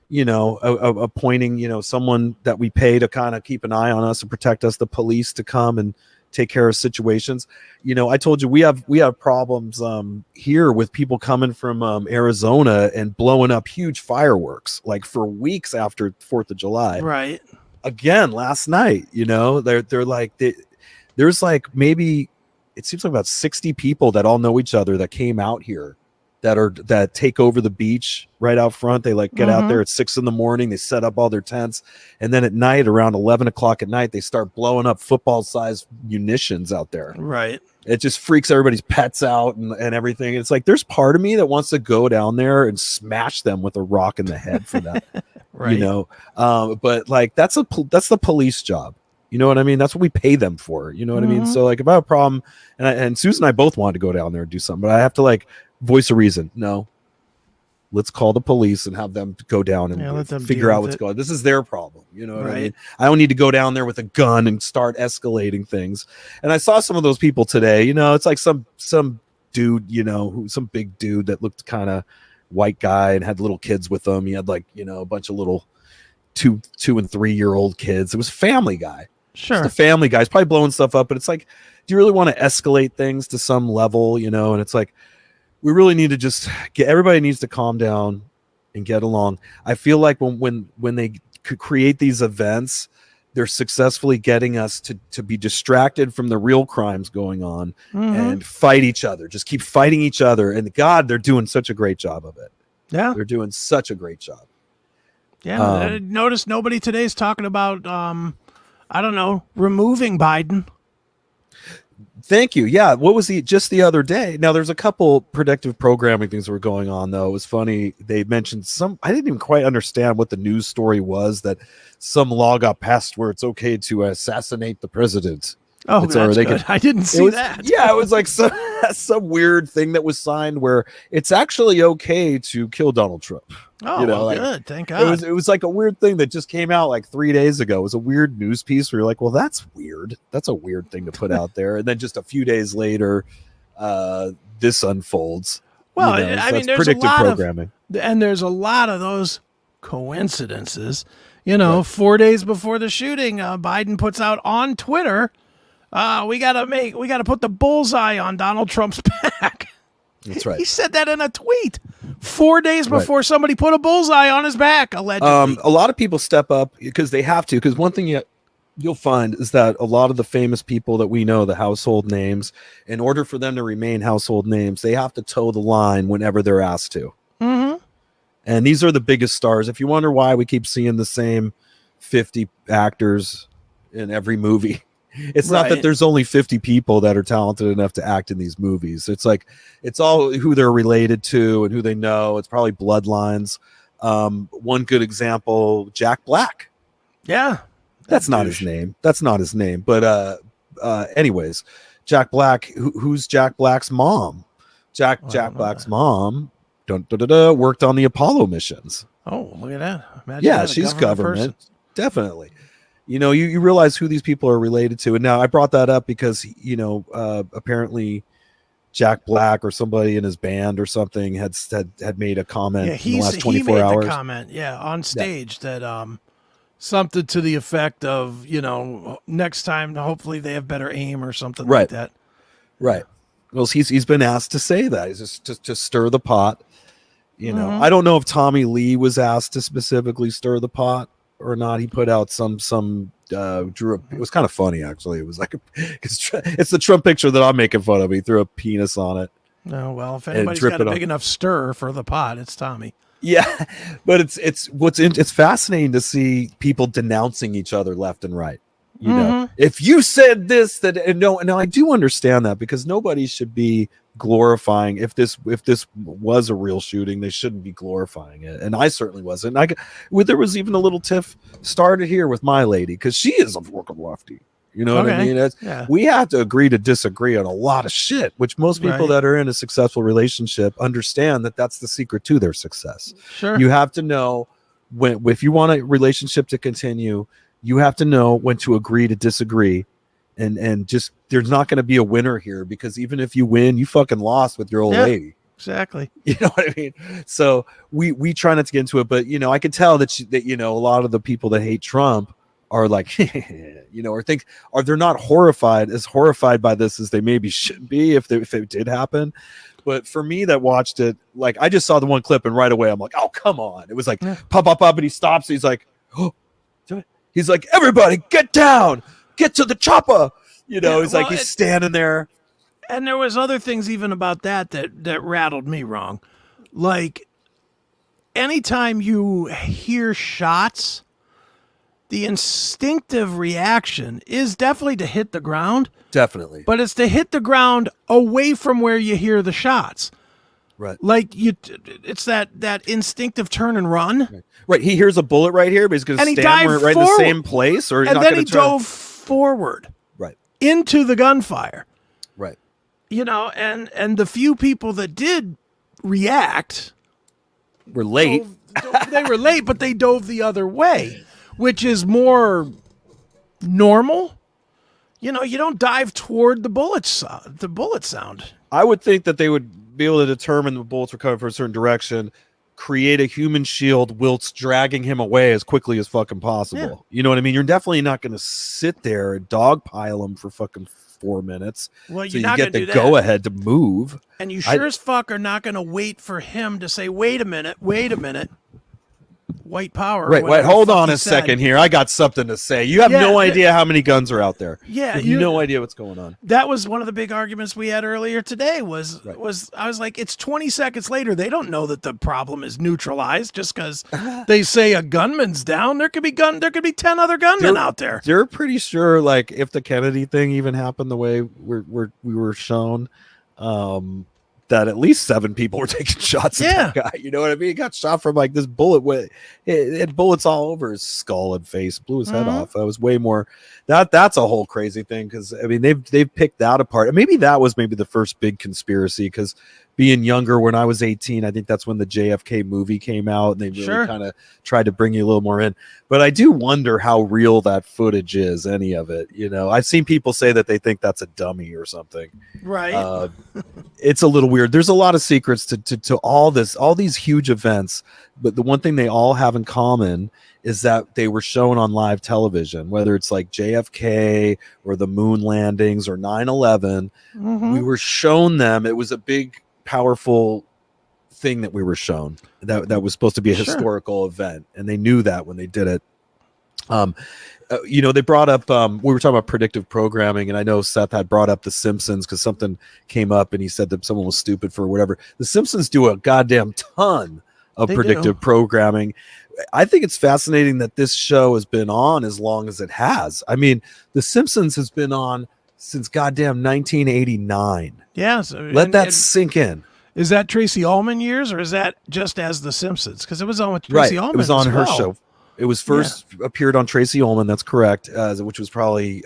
Appointing, someone that we pay to kind of keep an eye on us and protect us, the police to come and take care of situations. I told you we have problems here with people coming from Arizona and blowing up huge fireworks for weeks after 4th of July. Right. Again, last night, there's maybe it seems like about 60 people that all know each other that came out here that take over the beach right out front. They like get out there at 6 a.m. They set up all their tents, and then at night around 11 o'clock at night, they start blowing up football-sized munitions out there. Right. It just freaks everybody's pets out and everything. It's like there's part of me that wants to go down there and smash them with a rock in the head for that. Right. You know, but like that's the police job. You know what I mean? That's what we pay them for. You know what I mean? So like if I have a problem, and Susan and I both wanted to go down there and do something, but I have to like voice a reason. No, let's call the police and have them go down and figure out what's going on. This is their problem. You know what I mean? I don't need to go down there with a gun and start escalating things. And I saw some of those people today. You know, it's like some dude, you know, some big dude that looked kind of white guy and had little kids with him. He had like, you know, a bunch of little 2 and 3 year old kids. It was a family guy. Sure. Just a family guy. He's probably blowing stuff up, but it's like, do you really want to escalate things to some level, you know? And it's like, we really need to just everybody needs to calm down and get along. I feel like when they could create these events, they're successfully getting us to be distracted from the real crimes going on and fight each other. Just keep fighting each other. And God, they're doing such a great job of it. Yeah. They're doing such a great job. Yeah. Notice nobody today's talking about, I don't know, removing Biden. Thank you. Yeah. What was just the other day? Now there's a couple predictive programming things that were going on though. It was funny. They mentioned I didn't even quite understand what the news story was, that some law got passed where it's okay to assassinate the president. Oh, that's good. I didn't see that. Yeah, it was like some weird thing that was signed where it's actually okay to kill Donald Trump. Oh, you know, well, good. Thank God. It was like a weird thing that just came out like 3 days ago. It was a weird news piece where you're like, well, that's weird. That's a weird thing to put out there. And then just a few days later, this unfolds. Well, you know, I mean, there's predictive programming. And there's a lot of those coincidences. You know, 4 days before the shooting, Biden puts out on Twitter, we gotta put the bullseye on Donald Trump's back. That's right. He said that in a tweet 4 days before somebody put a bullseye on his back, allegedly. A lot of people step up because they have to. Because one thing you'll find is that a lot of the famous people that we know, the household names, in order for them to remain household names, they have to toe the line whenever they're asked to. And these are the biggest stars. If you wonder why we keep seeing the same 50 actors in every movie, it's not that there's only 50 people that are talented enough to act in these movies. It's like, it's all who they're related to and who they know. It's probably bloodlines. One good example, Jack Black. Yeah. That's not his name. That's not his name. But anyways, Jack Black, who's Jack Black's mom? Jack Black's mom worked on the Apollo missions. Oh, look at that. Imagine yeah, that, she's government. Definitely. You know, you realize who these people are related to. And now I brought that up because, you know, apparently Jack Black or somebody in his band or something had made a comment in the last 24 hours. The comment, on stage that something to the effect of, you know, next time, hopefully they have better aim or something like that. Right. Well, he's been asked to say that. He's just to stir the pot. You know, I don't know if Tommy Lee was asked to specifically stir the pot or not. He put out some drew it was kind of funny actually. It was like it's the Trump picture that I'm making fun of. He threw a penis on it. Oh well, if anybody's got a big enough stir for the pot, it's Tommy. Yeah, but it's fascinating to see people denouncing each other left and right. You know, if you said this, that no, I do understand that because nobody should be glorifying if this was a real shooting, they shouldn't be glorifying it, and I certainly wasn't. There was even a little tiff started here with my lady because she is a fucking lefty. You know what I mean? We have to agree to disagree on a lot of shit, which most people that are in a successful relationship understand that that's the secret to their success. Sure, you have to know if you want a relationship to continue, you have to know when to agree to disagree. And just there's not going to be a winner here because even if you win, you fucking lost with your old lady. Exactly. You know what I mean? So we try not to get into it, but you know, I could tell that you know, a lot of the people that hate Trump are like, you know, or they're not horrified by this as they maybe should be if it did happen. But for me that watched it, like I just saw the one clip and right away I'm like, oh come on! It was like pop, and he stops. He's like, oh, he's like, everybody get down. Get to the chopper, you know. He's standing there, And there was other things even about that rattled me wrong. Like anytime you hear shots, the instinctive reaction is definitely to hit the ground, Definitely. but it's to hit the ground away from where you hear the shots. Right. Like it's that instinctive turn and run. Right. He hears a bullet right here, but he's going to stand right in the same place, or he's and not then going he to turn. dove forward. Right. Into the gunfire. Right. You know, and the few people that did react were late. They were late, but they dove the other way, which is more normal. You know, you don't dive toward the bullet sound. I would think that they would be able to determine the bullets were coming from a certain direction, create a human shield whilst dragging him away as quickly as fucking possible. Yeah. You know what I mean? You're definitely not going to sit there and dogpile him for fucking 4 minutes. Well, so you get the go ahead to move. And you sure as fuck are not going to wait for him to say, wait a minute. White power. Right. Hold on a second here. I got something to say. You have no idea how many guns are out there. Yeah. You have no idea what's going on. That was one of the big arguments we had earlier today was I was like, it's 20 seconds later. They don't know that the problem is neutralized just because they say a gunman's down. There could be 10 other gunmen out there. They're pretty sure, like, if the Kennedy thing even happened the way we were shown, that at least 7 people were taking shots at that guy. You know what I mean? He got shot from like this bullet. It had bullets all over his skull and face, blew his head off. That was way more. That's a whole crazy thing because I mean they've picked that apart. And maybe that was the first big conspiracy because being younger when I was 18, I think that's when the JFK movie came out and they really kind of tried to bring you a little more in. But I do wonder how real that footage is, any of it. You know, I've seen people say that they think that's a dummy or something. Right. It's a little weird. There's a lot of secrets to all these huge events, but the one thing they all have in common is that they were shown on live television, whether it's like JFK or the moon landings or 9/11. We were shown them. It was a big, powerful thing that we were shown that was supposed to be a historical event, and they knew that when they did it. You know, they brought up we were talking about predictive programming, and I know Seth had brought up the Simpsons because something came up and he said that someone was stupid for whatever. The Simpsons do a goddamn ton of predictive programming. I think it's fascinating that this show has been on as long as it has. I mean, the Simpsons has been on since goddamn 1989. Yeah, let that sink in. Is that Tracy Ullman years, or is that just as The Simpsons? Because it was on with Tracy Ullman. It was on her show. It was first appeared on Tracy Ullman. That's correct. Which was probably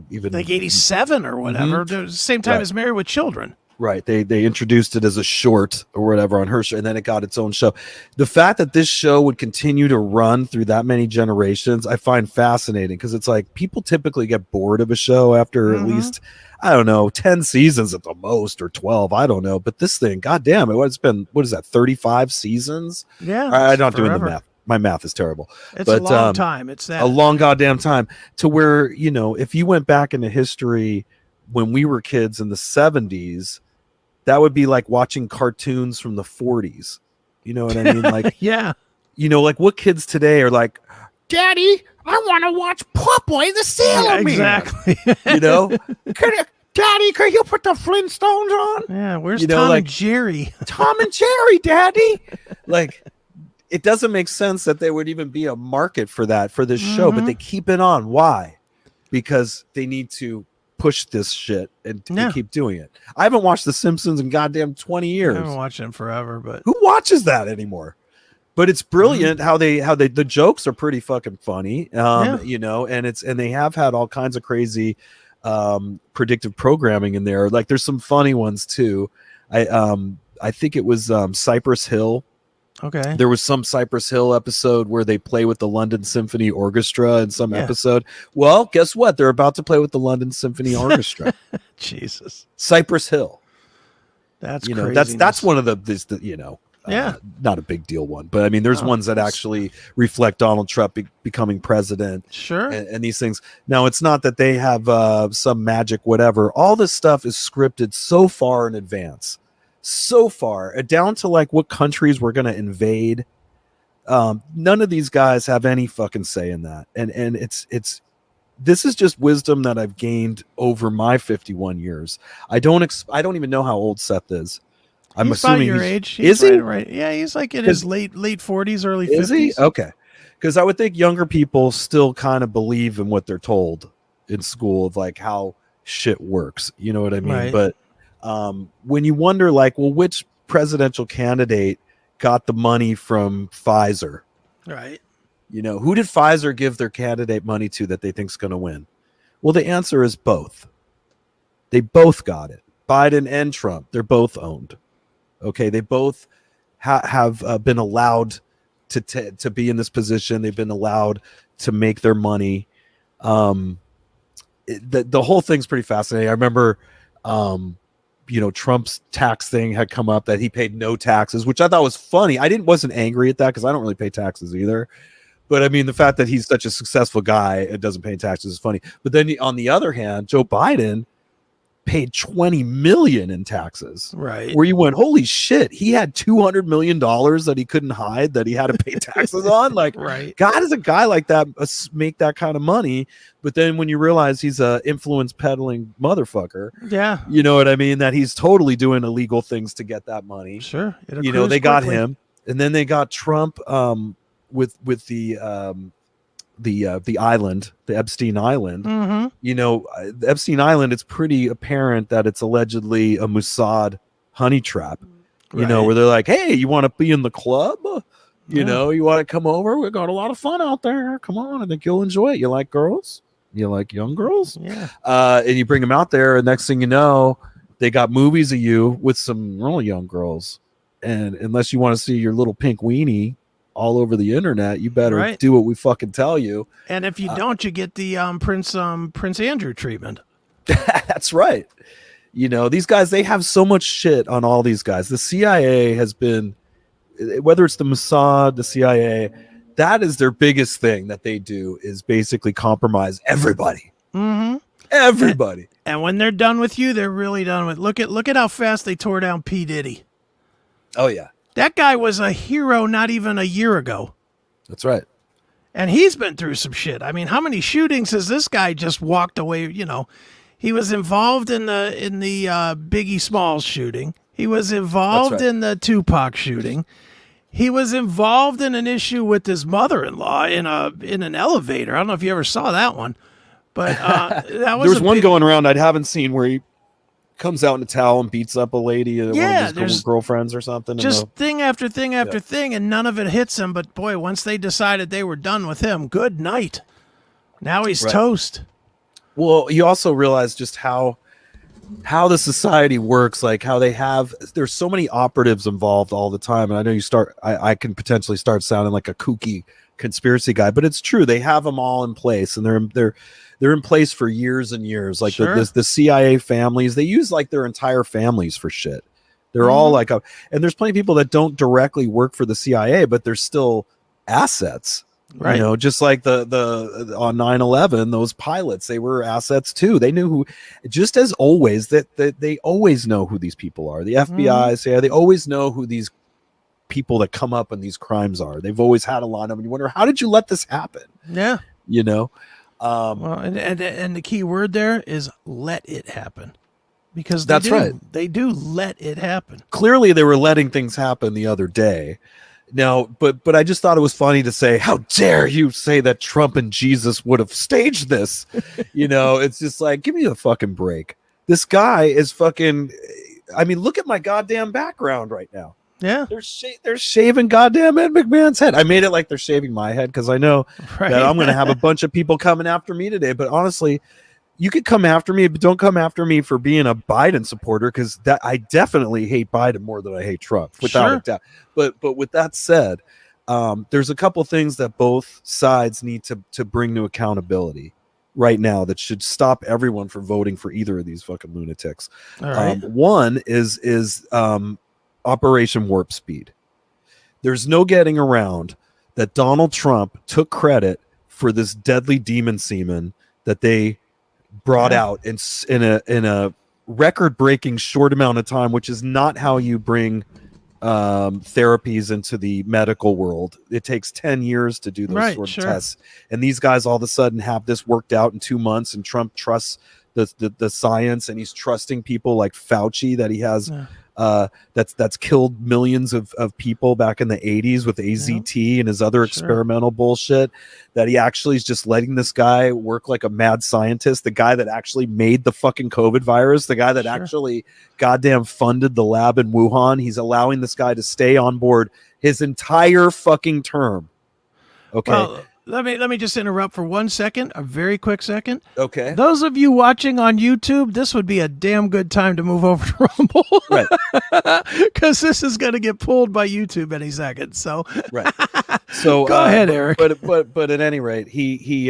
even like 87 or whatever. Same time as Married with Children. Right. They introduced it as a short or whatever on her show, and then it got its own show. The fact that this show would continue to run through that many generations, I find fascinating because it's like people typically get bored of a show after at least, I don't know, 10 seasons at the most, or 12. I don't know. But this thing, goddamn, it's been, what is that, 35 seasons? Yeah. I'm not doing the math. My math is terrible. It's a long time. It's that. A long goddamn time to where, you know, if you went back into history when we were kids in the 70s, that would be like watching cartoons from the 40s. You know what I mean? Like, you know, like what kids today are like, Daddy, I want to watch Popeye the Sailor Man. Exactly. You know, Daddy, can you put the Flintstones on? Yeah, where's Tom and Jerry? Tom and Jerry, Daddy. Like, it doesn't make sense that there would even be a market for that for this show, but they keep it on. Why? Because they need to push this shit and keep doing it. I haven't watched The Simpsons in goddamn 20 years. I haven't watched them forever, but who watches that anymore? But it's brilliant how they the jokes are pretty fucking funny. You know, and they have had all kinds of crazy predictive programming in there. Like there's some funny ones too. I think it was Cypress Hill. Okay. There was some Cypress Hill episode where they play with the London Symphony Orchestra in some episode. Well, guess what? They're about to play with the London Symphony Orchestra. Jesus. Cypress Hill. That's that's one of the you know, not a big deal one, but I mean, there's ones that actually reflect Donald Trump becoming president. Sure. And these things. Now, it's not that they have some magic, whatever. All this stuff is scripted so far in advance. So far, down to like what countries we're going to invade. None of these guys have any fucking say in that. And it's this is just wisdom that I've gained over my 51 years. I don't even know how old Seth is. I'm he's assuming about your he's, age. He's is he? right? Yeah, he's like in his late 40s, early 50s. Is he? Okay. Because I would think younger people still kind of believe in what they're told in school of like how shit works. You know what I mean? Right. But when you wonder like, well, which presidential candidate got the money from Pfizer? Right. You know, who did Pfizer give their candidate money to that they think's going to win? Well, the answer is both. They both got it. Biden and Trump, they're both owned. Okay, they both have been allowed to be in this position. They've been allowed to make their money. The whole thing's pretty fascinating. I remember, Trump's tax thing had come up that he paid no taxes, which I thought was funny. Wasn't angry at that because I don't really pay taxes either. But I mean, the fact that he's such a successful guy and doesn't pay taxes is funny. But then on the other hand, Joe Biden paid $20 million in taxes. Right. Where you went, holy shit, he had $200 million that he couldn't hide that he had to pay taxes on. Like, right. God, does a guy like that make that kind of money? But then when you realize he's a influence peddling motherfucker, yeah, you know what I mean? That he's totally doing illegal things to get that money. Sure. They got him, and then they got Trump with the island, the Epstein Island. Mm-hmm. The Epstein Island, it's pretty apparent that it's allegedly a Mossad honey trap, where they're like, hey, you want to be in the club? You want to come over? We got a lot of fun out there. Come on. I think you'll enjoy it. You like girls? You like young girls? Yeah. And you bring them out there, and next thing you know, they got movies of you with some really young girls. And unless you want to see your little pink weenie all over the internet, you better do what we fucking tell you. And if you don't, you get the Prince Andrew treatment. That's right. These guys, they have so much shit on all these guys. The CIA has been, whether it's the Mossad, the CIA, that is their biggest thing that they do is basically compromise everybody. Mm-hmm. Everybody. And when they're done with you, they're really done with. Look at how fast they tore down P. Diddy. Oh yeah. That guy was a hero not even a year ago. That's right. And he's been through some shit. I mean, how many shootings has this guy just walked away? He was involved in the Biggie Smalls shooting. He was involved in the Tupac shooting. He was involved in an issue with his mother-in-law in an elevator. I don't know if you ever saw that one, but that was. There's one going around I haven't seen where he comes out in a towel and beats up a lady, one of his girlfriends or something. Just thing after thing after thing, and none of it hits him. But boy, once they decided they were done with him, good night. Now he's toast. Well, you also realize just how the society works, like how there's so many operatives involved all the time. And I know I can potentially start sounding like a kooky conspiracy guy, but it's true. They have them all in place, and they're in place for years and years. Like the CIA families, they use like their entire families for shit. They're all like, and there's plenty of people that don't directly work for the CIA, but they're still assets. Right. Just like the on 9/11, those pilots, they were assets too. They knew who, just as always, that they always know who these people are. The FBI, CIA, they always know who these people that come up in these crimes are. They've always had a lot of them. You wonder, how did you let this happen? Yeah. Well, and the key word there is let it happen, because that's right. They do let it happen. Clearly, they were letting things happen the other day. Now, but I just thought it was funny to say, how dare you say that Trump and Jesus would have staged this? It's just like, give me a fucking break. This guy is fucking. I mean, look at my goddamn background right now. Yeah, they're shaving goddamn Ed McMahon's head. I made it like they're shaving my head because I know that I'm going to have a bunch of people coming after me today. But honestly, you could come after me, but don't come after me for being a Biden supporter, because that I definitely hate Biden more than I hate Trump, without a doubt. But with that said, there's a couple things that both sides need to bring to accountability right now that should stop everyone from voting for either of these fucking lunatics. All right. One is Operation Warp Speed. There's no getting around that Donald Trump took credit for this deadly demon semen that they brought out in a record-breaking short amount of time, which is not how you bring therapies into the medical world. It takes 10 years to do those sort of tests. And these guys all of a sudden have this worked out in 2 months, and Trump trusts the science, and he's trusting people like Fauci that he has that's killed millions of people back in the 80s with AZT and his other experimental bullshit, that he actually is just letting this guy work like a mad scientist, the guy that actually made the fucking COVID virus, the guy that actually goddamn funded the lab in Wuhan. He's allowing this guy to stay on board his entire fucking term. Okay. Well, let me just interrupt for 1 second, a very quick second. Okay. Those of you watching on YouTube, this would be a damn good time to move over to Rumble. Right. Because this is going to get pulled by YouTube any second. So right. So go ahead, Eric. But at any rate, he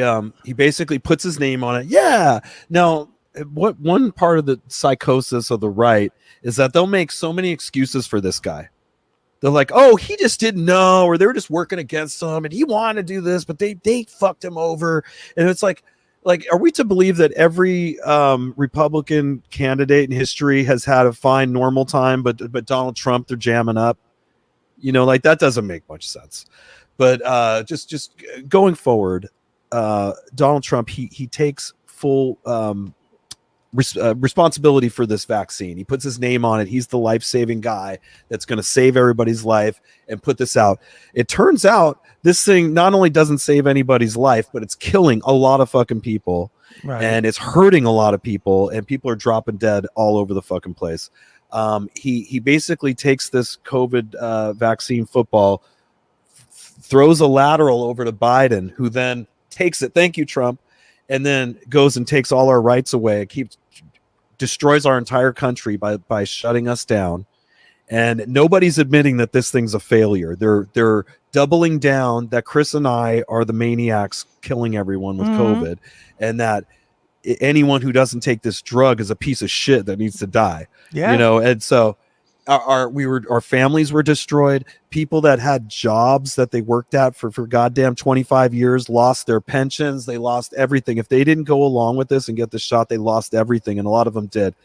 basically puts his name on it. Yeah. Now, what one part of the psychosis of the right is that they'll make so many excuses for this guy. They're like, oh, he just didn't know, or they were just working against him, and he wanted to do this, but they fucked him over. And it's like, are we to believe that every Republican candidate in history has had a fine normal time, but Donald Trump, they're jamming up? You know, like, that doesn't make much sense. But just going forward, Donald Trump, he takes full responsibility for this vaccine. He puts his name on it. He's the life-saving guy that's going to save everybody's life and put this out. It turns out this thing not only doesn't save anybody's life, but it's killing a lot of fucking people. Right. And it's hurting a lot of people, and people are dropping dead all over the fucking place. He basically takes this COVID vaccine football, throws a lateral over to Biden, who then takes it. Thank you, Trump. And then goes and takes all our rights away, destroys our entire country by shutting us down. And nobody's admitting that this thing's a failure. They're doubling down that Chris and I are the maniacs killing everyone with COVID, and that anyone who doesn't take this drug is a piece of shit that needs to die. Yeah. You know, and so our families were destroyed. People that had jobs that they worked at for goddamn 25 years lost their pensions. They lost everything. If they didn't go along with this and get the shot, they lost everything. And a lot of them did.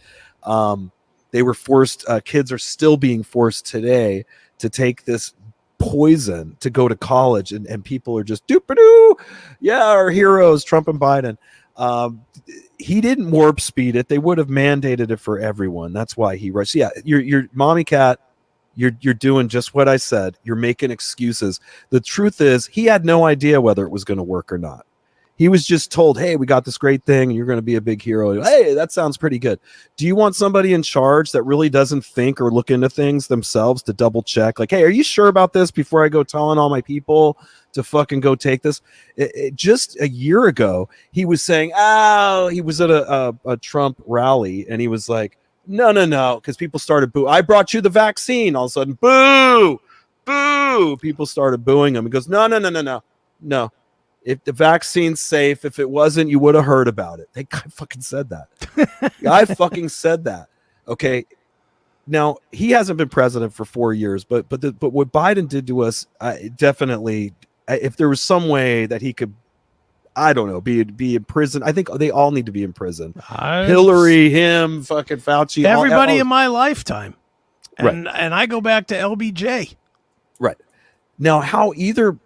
They were forced. Kids are still being forced today to take this poison to go to college. And people are just doop-a-doo. Yeah, our heroes, Trump and Biden. He didn't warp speed it. They would have mandated it for everyone. That's why he rushed. Yeah, you're mommy cat. You're doing just what I said. You're making excuses. The truth is, he had no idea whether it was going to work or not. He was just told, hey, we got this great thing, and you're going to be a big hero. Hey, that sounds pretty good. Do you want somebody in charge that really doesn't think or look into things themselves to double check? Like, hey, are you sure about this before I go telling all my people to fucking go take this? Just a year ago, he was saying, he was at a Trump rally, and he was like, no, because people started booing. I brought you the vaccine. All of a sudden, boo, boo. People started booing him. He goes, no. If the vaccine's safe, if it wasn't, you would have heard about it. I fucking said that. I fucking said that. Okay. Now, he hasn't been president for 4 years, but what Biden did to us, definitely, if there was some way that he could, I don't know, be in prison. I think they all need to be in prison. Hillary, him, fucking Fauci, everybody in my lifetime. And I go back to LBJ. Right. Now, how either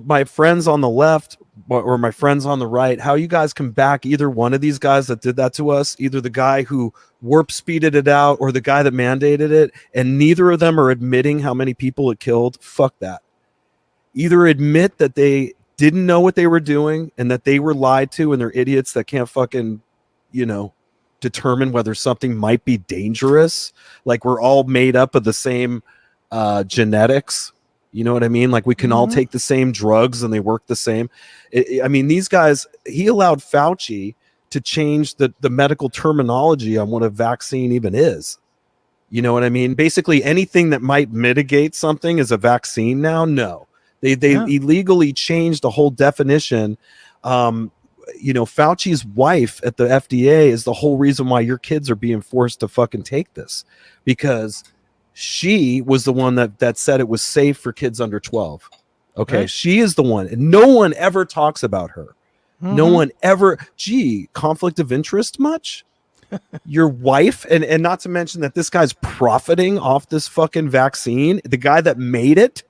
my friends on the left or my friends on the right, how you guys can back either one of these guys that did that to us, either the guy who warp speeded it out or the guy that mandated it, and neither of them are admitting how many people it killed. Fuck that. Either admit that they didn't know what they were doing and that they were lied to and they're idiots that can't fucking, determine whether something might be dangerous. Like, we're all made up of the same genetics. You know what I mean? Like, we can all take the same drugs and they work the same. I mean, these guys, he allowed Fauci to change the medical terminology on what a vaccine even is. You know what I mean? Basically, anything that might mitigate something is a vaccine now. No, they illegally changed the whole definition. Fauci's wife at the FDA is the whole reason why your kids are being forced to fucking take this, because she was the one that said it was safe for kids under 12. Okay. Right. She is the one. And no one ever talks about her. No one ever. Conflict of interest much? your wife, and not to mention that this guy's profiting off this fucking vaccine, the guy that made it.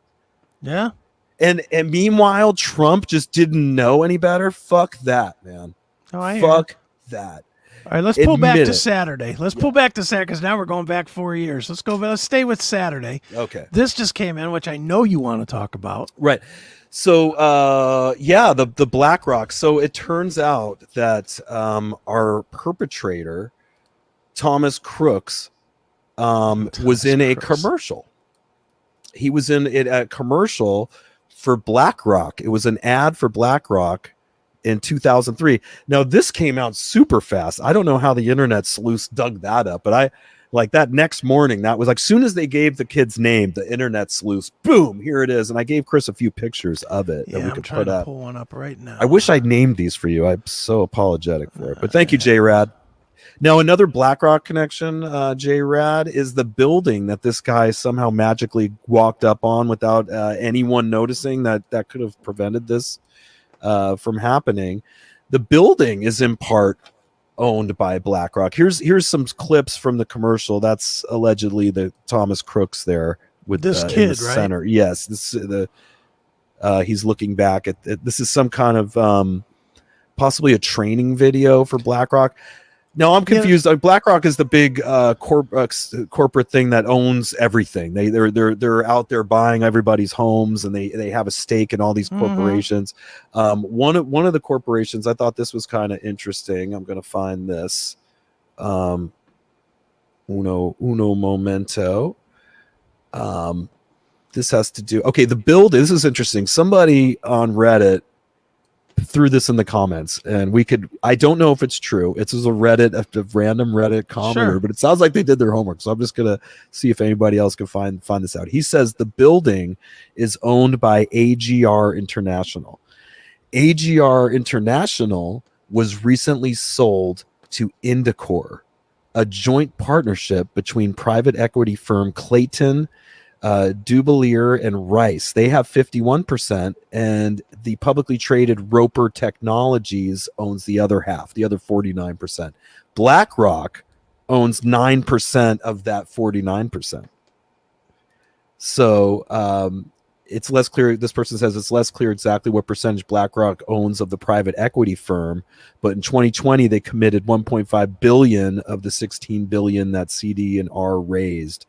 Yeah. And meanwhile, Trump just didn't know any better. Fuck that, man. Fuck that. All right, let's pull back to Saturday. Let's pull back to Saturday because now we're going back 4 years. Let's stay with Saturday. Okay. This just came in, which I know you want to talk about. Right. So, the BlackRock. So it turns out that our perpetrator, Thomas Crooks, was in a commercial. He was in a commercial for BlackRock. It was an ad for BlackRock in 2003. Now, this came out super fast. I don't know how the internet sleuths dug that up, but I like that next morning. That was like, soon as they gave the kid's name, the internet sleuths, boom, here it is. And I gave Chris a few pictures of it that we could put up. Pull one up right now. I wish I'd named these for you. I'm so apologetic for it, but thank you, J-Rad. Now, another BlackRock connection, J-Rad, is the building that this guy somehow magically walked up on without anyone noticing that could have prevented this from happening. The building is in part owned by BlackRock. Here's some clips from the commercial. That's allegedly the Thomas Crooks there with this kid, in the right? center. Yes, he's looking back at this is some kind of possibly a training video for BlackRock. No, I'm confused. BlackRock is the big corporate thing that owns everything. They're out there buying everybody's homes, and they have a stake in all these corporations. One of the corporations, I thought this was kind of interesting. I'm going to find this. Uno momento. This has to do. Okay, the build. This is interesting. Somebody on Reddit threw this in the comments, and I don't know if it's true. It's a random Reddit commenter, but it sounds like they did their homework. So I'm just gonna see if anybody else can find this out. He says the building is owned by AGR International. AGR International was recently sold to Indicor, a joint partnership between private equity firm Clayton, Dubelier, and Rice. They have 51%, and the publicly traded Roper Technologies owns the other half, the other 49%. BlackRock owns 9% of that 49%. So it's less clear. This person says it's less clear exactly what percentage BlackRock owns of the private equity firm, but in 2020 they committed 1.5 billion of the 16 billion that CD and R raised.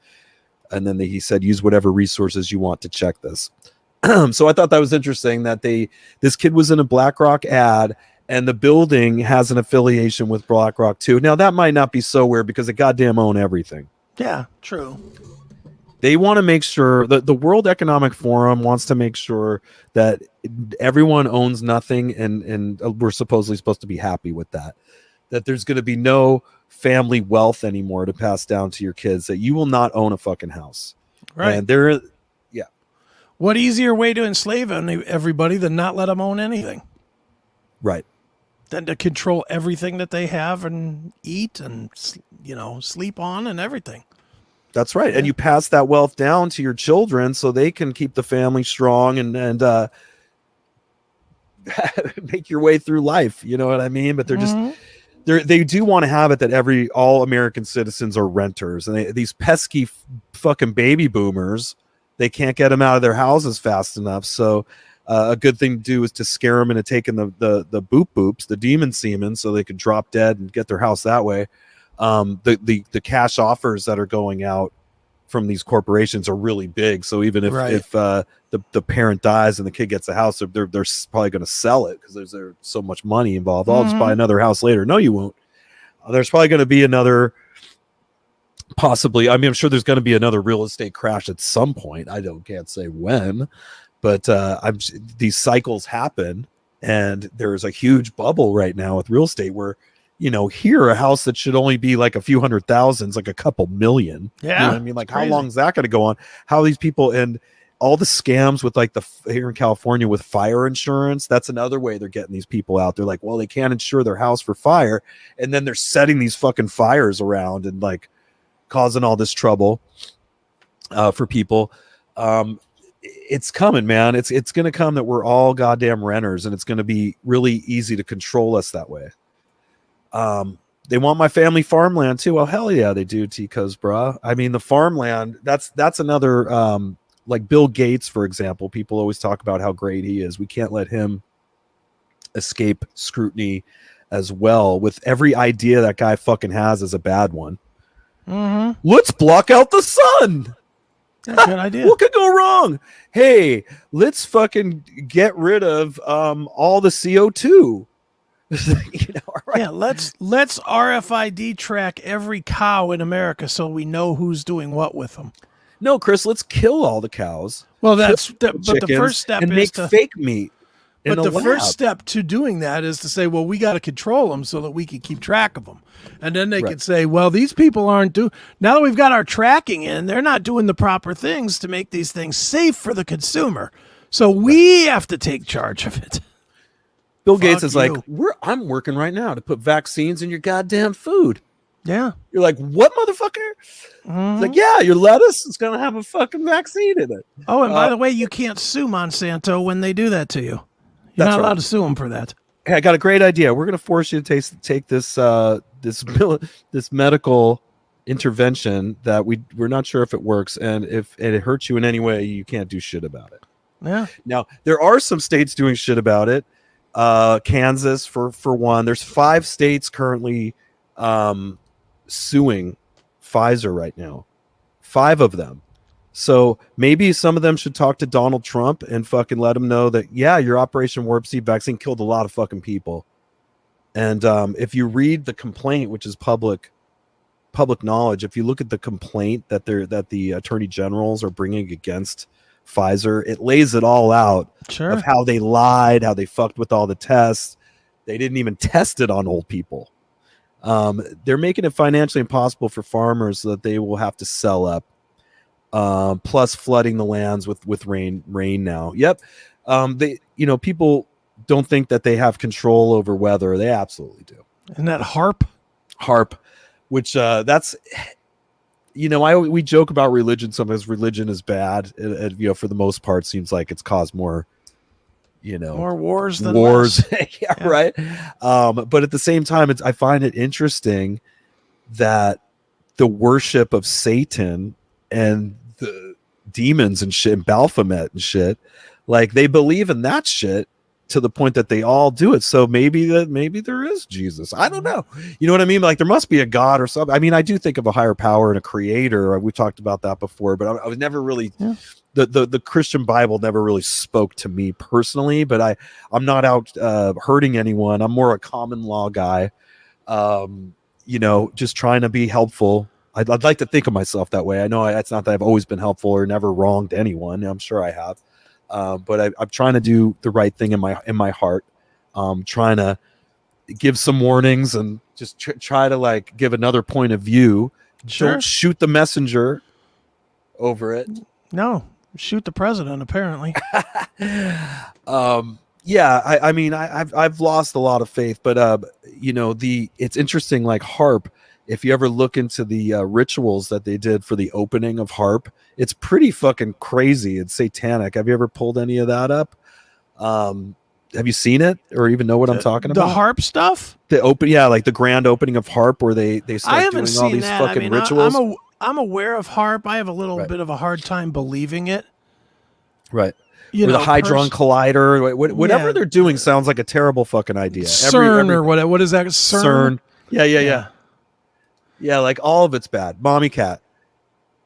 And then he said, use whatever resources you want to check this. So I thought that was interesting that this kid was in a BlackRock ad, and the building has an affiliation with BlackRock too. Now that might not be so weird because they goddamn own everything. Yeah, true. They want to make sure that the World Economic Forum wants to make sure that everyone owns nothing, and we're supposedly supposed to be happy with that. That there's going to be no family wealth anymore to pass down to your kids, that you will not own a fucking house. Right. And what easier way to enslave everybody than not let them own anything? Right. Than to control everything that they have and eat and, sleep on and everything. That's right. Yeah. And you pass that wealth down to your children so they can keep the family strong and make your way through life. You know what I mean? But they're just... They do want to have it that all American citizens are renters, and these pesky fucking baby boomers, they can't get them out of their houses fast enough. So a good thing to do is to scare them into taking the boops, the demon semen, so they could drop dead and get their house that way. The cash offers that are going out from these corporations are really big. So even if the parent dies and the kid gets a house, they're probably going to sell it because there's so much money involved. I'll just buy another house later. No, you won't. There's probably going to be another, possibly. I mean, I'm sure there's going to be another real estate crash at some point. Can't say when, but these cycles happen, and there's a huge bubble right now with real estate where, here a house that should only be like a few $100,000 like a couple million. Yeah. You know what I mean? Like, how long is that going to go on? How these people, and all the scams with like here in California with fire insurance, that's another way they're getting these people out. They're like, well, they can't insure their house for fire. And then they're setting these fucking fires around and like causing all this trouble for people. It's coming, man. It's going to come that we're all goddamn renters, and it's going to be really easy to control us that way. They want my family farmland too. Well, hell yeah, they do, Ticos, bruh. I mean, the farmland, that's another, like Bill Gates, for example. People always talk about how great he is. We can't let him escape scrutiny as well. With every idea that guy fucking has is a bad one. Let's block out the sun. That's a good idea. What could go wrong? Hey, let's fucking get rid of all the CO2. Right? Yeah, let's RFID track every cow in America so we know who's doing what with them. No, Chris, let's kill all the cows. Well, but the first step and is make to fake meat. But the first step to doing that is to say, well, we got to control them so that we can keep track of them. And then they can say, well, these people aren't now that we've got our tracking in, they're not doing the proper things to make these things safe for the consumer. So we have to take charge of it. Bill Gates is like, I'm working right now to put vaccines in your goddamn food. Yeah. You're like, what, motherfucker? It's like, yeah, your lettuce is going to have a fucking vaccine in it. Oh, and by the way, you can't sue Monsanto when they do that to you. You're not allowed to sue them for that. Hey, I got a great idea. We're going to force you to take this this medical intervention that we're not sure if it works, and if it hurts you in any way, you can't do shit about it. Yeah. Now, there are some states doing shit about it. Kansas, for one. There's 5 states currently suing Pfizer right now. 5 of them. So maybe some of them should talk to Donald Trump and fucking let him know that, yeah, your Operation Warp Speed vaccine killed a lot of fucking people. And if you read the complaint, which is public knowledge, if you look at the complaint that the attorney generals are bringing against Pfizer, it lays it all out of how they lied, how they fucked with all the tests. They didn't even test it on old people. They're making it financially impossible for farmers so that they will have to sell up. Plus flooding the lands with rain now. Yep. People don't think that they have control over weather. They absolutely do. And that HARP, which that's, we joke about religion. Sometimes religion is bad. For the most part, seems like it's caused more, more wars than wars. Yeah, right. But at the same time, I find it interesting that the worship of Satan and the demons and shit and Baphomet and shit, like they believe in that shit to the point that they all do it. So maybe there is Jesus. I don't know. You know what I mean? Like there must be a God or something. I mean, I do think of a higher power and a creator. We talked about that before, but I was never really the Christian Bible never really spoke to me personally, but I'm not out hurting anyone. I'm more a common law guy. Just trying to be helpful. I'd like to think of myself that way. I know it's not that I've always been helpful or never wronged anyone. I'm sure I have. But I'm trying to do the right thing in my heart. Trying to give some warnings and just try to like give another point of view. Sure. Don't shoot the messenger over it. No, shoot the president, apparently. Yeah, I mean, I've lost a lot of faith, but it's interesting. Like HARP, if you ever look into the rituals that they did for the opening of HARP, it's pretty fucking crazy. It's satanic. Have you ever pulled any of that up? Have you seen it or even know what I'm talking about? The HARP stuff? Like the grand opening of HARP where they start doing all these fucking rituals. I'm aware of HARP. I have a little bit of a hard time believing it. Right. The Hadron Collider, whatever they're doing sounds like a terrible fucking idea. CERN or whatever. What is that? CERN? Yeah. Yeah, like all of it's bad. Mommy Cat,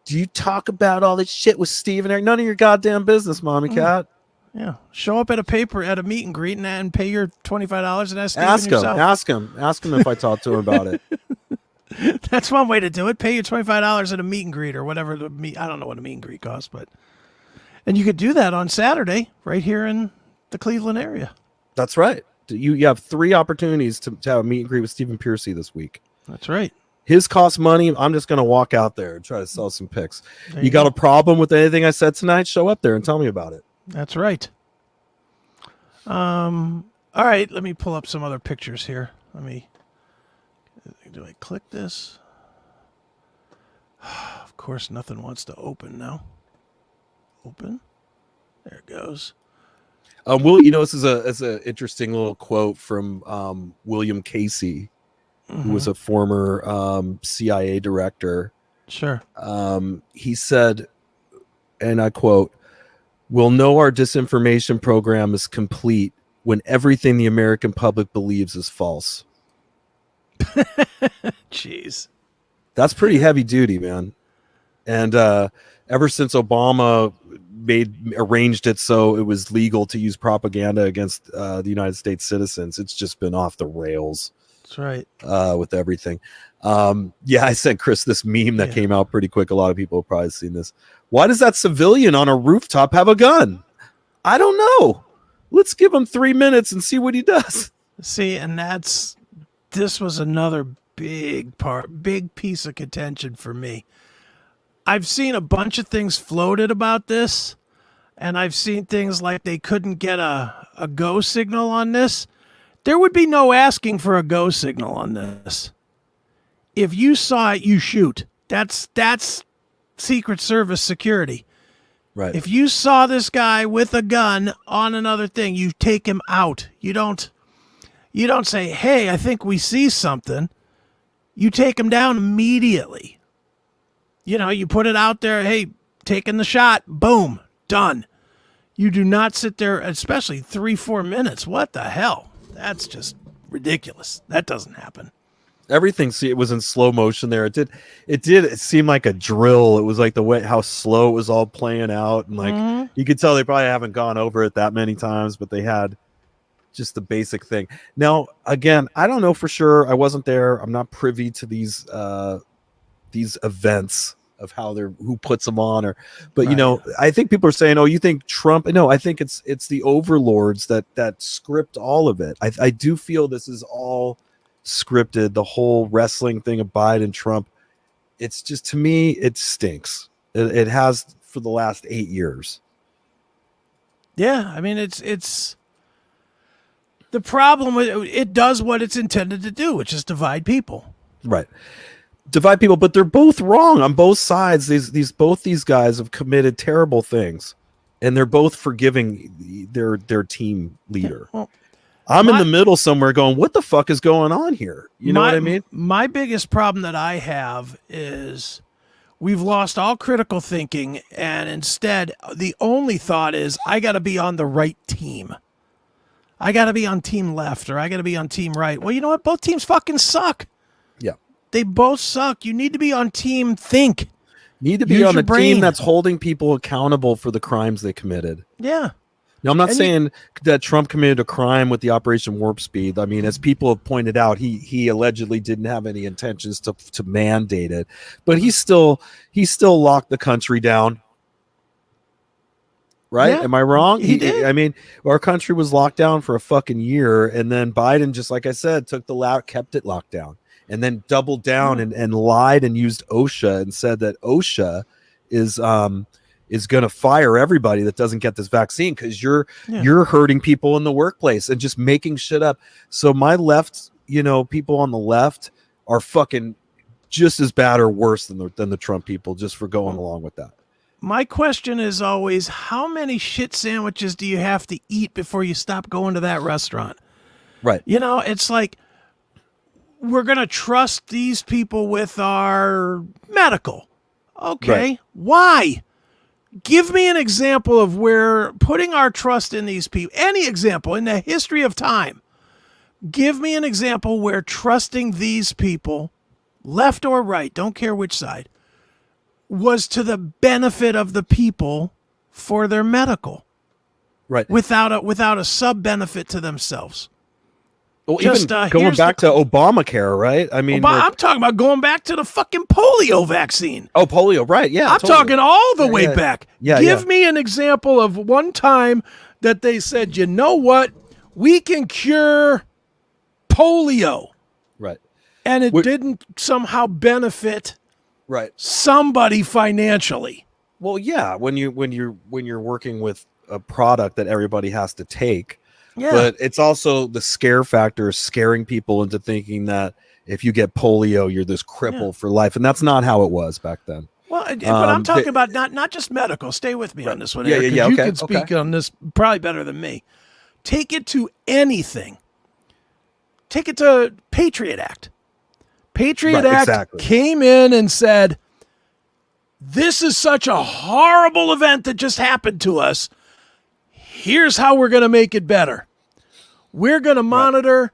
do you talk about all this shit with Steve and Eric? None of your goddamn business, Mommy Cat. Yeah. Show up at a meet and greet and pay your $25 and ask Steve yourself. Ask him if I talked to him about it. That's one way to do it. Pay your $25 at a meet and greet or whatever I don't know what a meet and greet costs, and you could do that on Saturday right here in the Cleveland area. That's right. You have 3 opportunities to have a meet and greet with Stephen Piercy this week. That's right. His cost money. I'm just going to walk out there and try to sell some picks. You got a problem with anything I said tonight? Show up there and tell me about it. That's right. All right. Let me pull up some other pictures here. Do I click this? Of course, nothing wants to open now. Open. There it goes. This is a interesting little quote from William Casey. who was a former CIA director. Sure. He said, and I quote, "We'll know our disinformation program is complete when everything the American public believes is false." Jeez. That's pretty heavy duty, man. And ever since Obama arranged it so it was legal to use propaganda against the United States citizens, it's just been off the rails. That's right. With everything. I sent Chris this meme that came out pretty quick. A lot of people have probably seen this. Why does that civilian on a rooftop have a gun? I don't know. Let's give him 3 minutes and see what he does. See, and this was another big piece of contention for me. I've seen a bunch of things floated about this, and I've seen things like they couldn't get a go signal on this. There would be no asking for a go signal on this. If you saw it, you shoot. That's Secret Service security. Right. If you saw this guy with a gun on another thing, you take him out. You don't say, "Hey, I think we see something." You take him down immediately. You put it out there, "Hey, taking the shot." Boom, done. You do not sit there, especially 3-4 minutes. What the hell? That's just ridiculous. That doesn't happen. Everything, it was in slow motion there. It seemed like a drill. It was like the way how slow it was all playing out, and like you could tell they probably haven't gone over it that many times, but they had just the basic thing. Now, again, I don't know for sure. I wasn't there. I'm not privy to these events of who puts them on, but I think people are saying, "Oh, you think Trump?" No, I think it's the overlords that script all of it. I do feel this is all scripted. The whole wrestling thing of Biden, Trump. It's just, to me, it stinks. It has for the last 8 years. Yeah, I mean, it's the problem with it. Does what it's intended to do, which is divide people. Right. Divide people, but they're both wrong on both sides. Both these guys have committed terrible things, and they're both forgiving their team leader. Well, I'm in the middle somewhere going, what the fuck is going on here? You know what I mean? My biggest problem that I have is we've lost all critical thinking, and instead the only thought is, I got to be on the right team. I got to be on team left, or I got to be on team right. Well, you know what? Both teams fucking suck. Yeah. They both suck. You need to be on team think. You need to be on the team that's holding people accountable for the crimes they committed. Yeah. Now, I'm not saying that Trump committed a crime with the Operation Warp Speed. I mean, as people have pointed out, he allegedly didn't have any intentions to mandate it, but he still locked the country down. Right? Yeah, am I wrong? He did. I mean, our country was locked down for a fucking year, and then Biden, just like I said, kept it locked down, and then doubled down and lied and used OSHA and said that OSHA is going to fire everybody that doesn't get this vaccine because you're hurting people in the workplace and just making shit up. So my left, people on the left are fucking just as bad or worse than the Trump people, just for going along with that. My question is always, how many shit sandwiches do you have to eat before you stop going to that restaurant? Right. It's like, we're going to trust these people with our medical. Okay. Right. Why? Give me an example of where putting our trust in these people, any example in the history of time, give me an example where trusting these people, left or right, don't care which side, was to the benefit of the people for their medical. Right. Without a sub benefit to themselves. Well, even going back to Obamacare, right? I mean, I'm talking about going back to the fucking polio vaccine. Oh, polio, right? Yeah, I'm talking all the way back. Yeah, Give me an example of one time that they said, you know what, we can cure polio, right? And it didn't somehow benefit, right, somebody financially. Well, yeah, when you're working with a product that everybody has to take. Yeah. But it's also the scare factor, scaring people into thinking that if you get polio, you're this cripple for life. And that's not how it was back then. Well, but I'm talking about not just medical. Stay with me on this one, Erik, yeah. You can speak on this probably better than me. Take it to anything. Take it to Patriot Act. Patriot Act came in and said, this is such a horrible event that just happened to us. Here's how we're going to make it better. We're going to monitor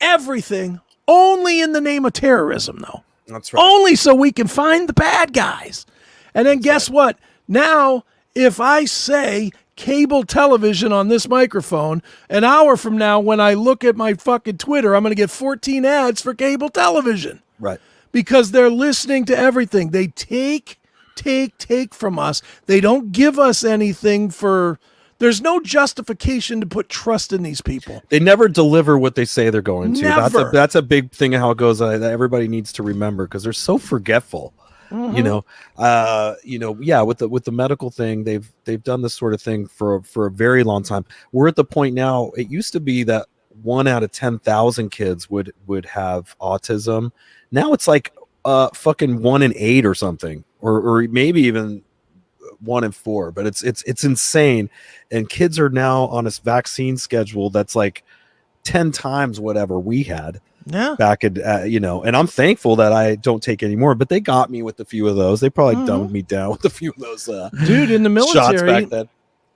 everything only in the name of terrorism, though. That's right. Only so we can find the bad guys. And then guess what? Now, if I say cable television on this microphone, an hour from now when I look at my fucking Twitter, I'm going to get 14 ads for cable television. Right. Because they're listening to everything. They take from us. They don't give us anything for... There's no justification to put trust in these people. They never deliver what they say they're going to. Never. That's a big thing of how it goes that everybody needs to remember, because they're so forgetful. You know, with the medical thing, they've done this sort of thing for a very long time. We're at the point now. It used to be that 1 out of 10,000 kids would have autism. Now it's like fucking 1 in 8 or something, or maybe even 1 in 4. But it's insane. And kids are now on a vaccine schedule that's like 10 times whatever we had. Yeah. Back at and I'm thankful that I don't take any more, but they got me with a few of those. They probably dumbed me down with a few of those dude in the military shots back then.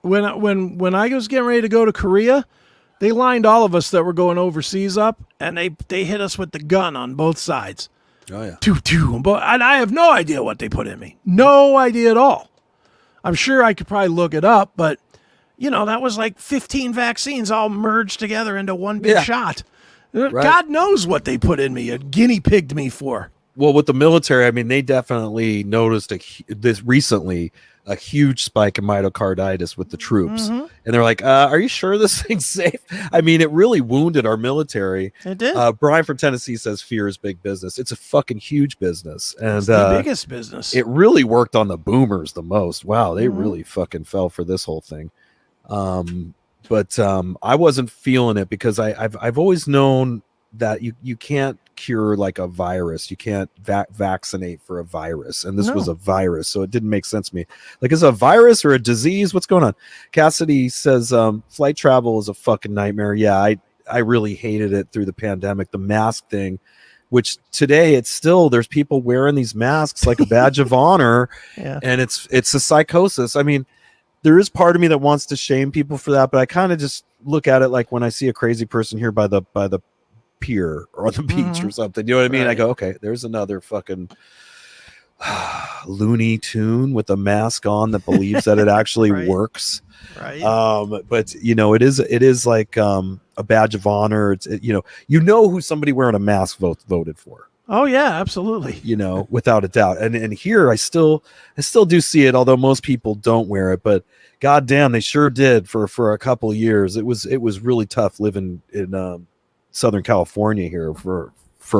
When I was getting ready to go to Korea, they lined all of us that were going overseas up, and they hit us with the gun on both sides. Oh yeah. And I have no idea what they put in me. No idea at all. I'm sure I could probably look it up, but that was like 15 vaccines all merged together into one big shot. Right. God knows what they put in me, guinea pigged me for. Well, with the military, I mean, they definitely noticed this recently, a huge spike in myocarditis with the troops. And they're like, are you sure this thing's safe? I mean, it really wounded our military. It did. Brian from Tennessee says fear is big business. It's a fucking huge business. And it's the biggest business. It really worked on the boomers the most. Wow, they really fucking fell for this whole thing. But I wasn't feeling it, because I've always known that you can't cure like a virus. You can't vaccinate for a virus, and this was a virus, so it didn't make sense to me. Like, is it a virus or a disease? What's going on? Cassidy says flight travel is a fucking nightmare. Yeah, I really hated it through the pandemic. The mask thing, which today it's still, there's people wearing these masks like a badge of honor, and it's a psychosis. I mean, there is part of me that wants to shame people for that, but I kind of just look at it like when I see a crazy person here by the pier or on the beach or something. You know what I mean? Right. I go, okay, there's another fucking Looney Tune with a mask on that believes that it actually works. Right. But it is like a badge of honor. It's who somebody wearing a mask voted for. Oh yeah, absolutely. Without a doubt. And here I still do see it, although most people don't wear it, but goddamn, they sure did for a couple of years. It was really tough living in Southern California here for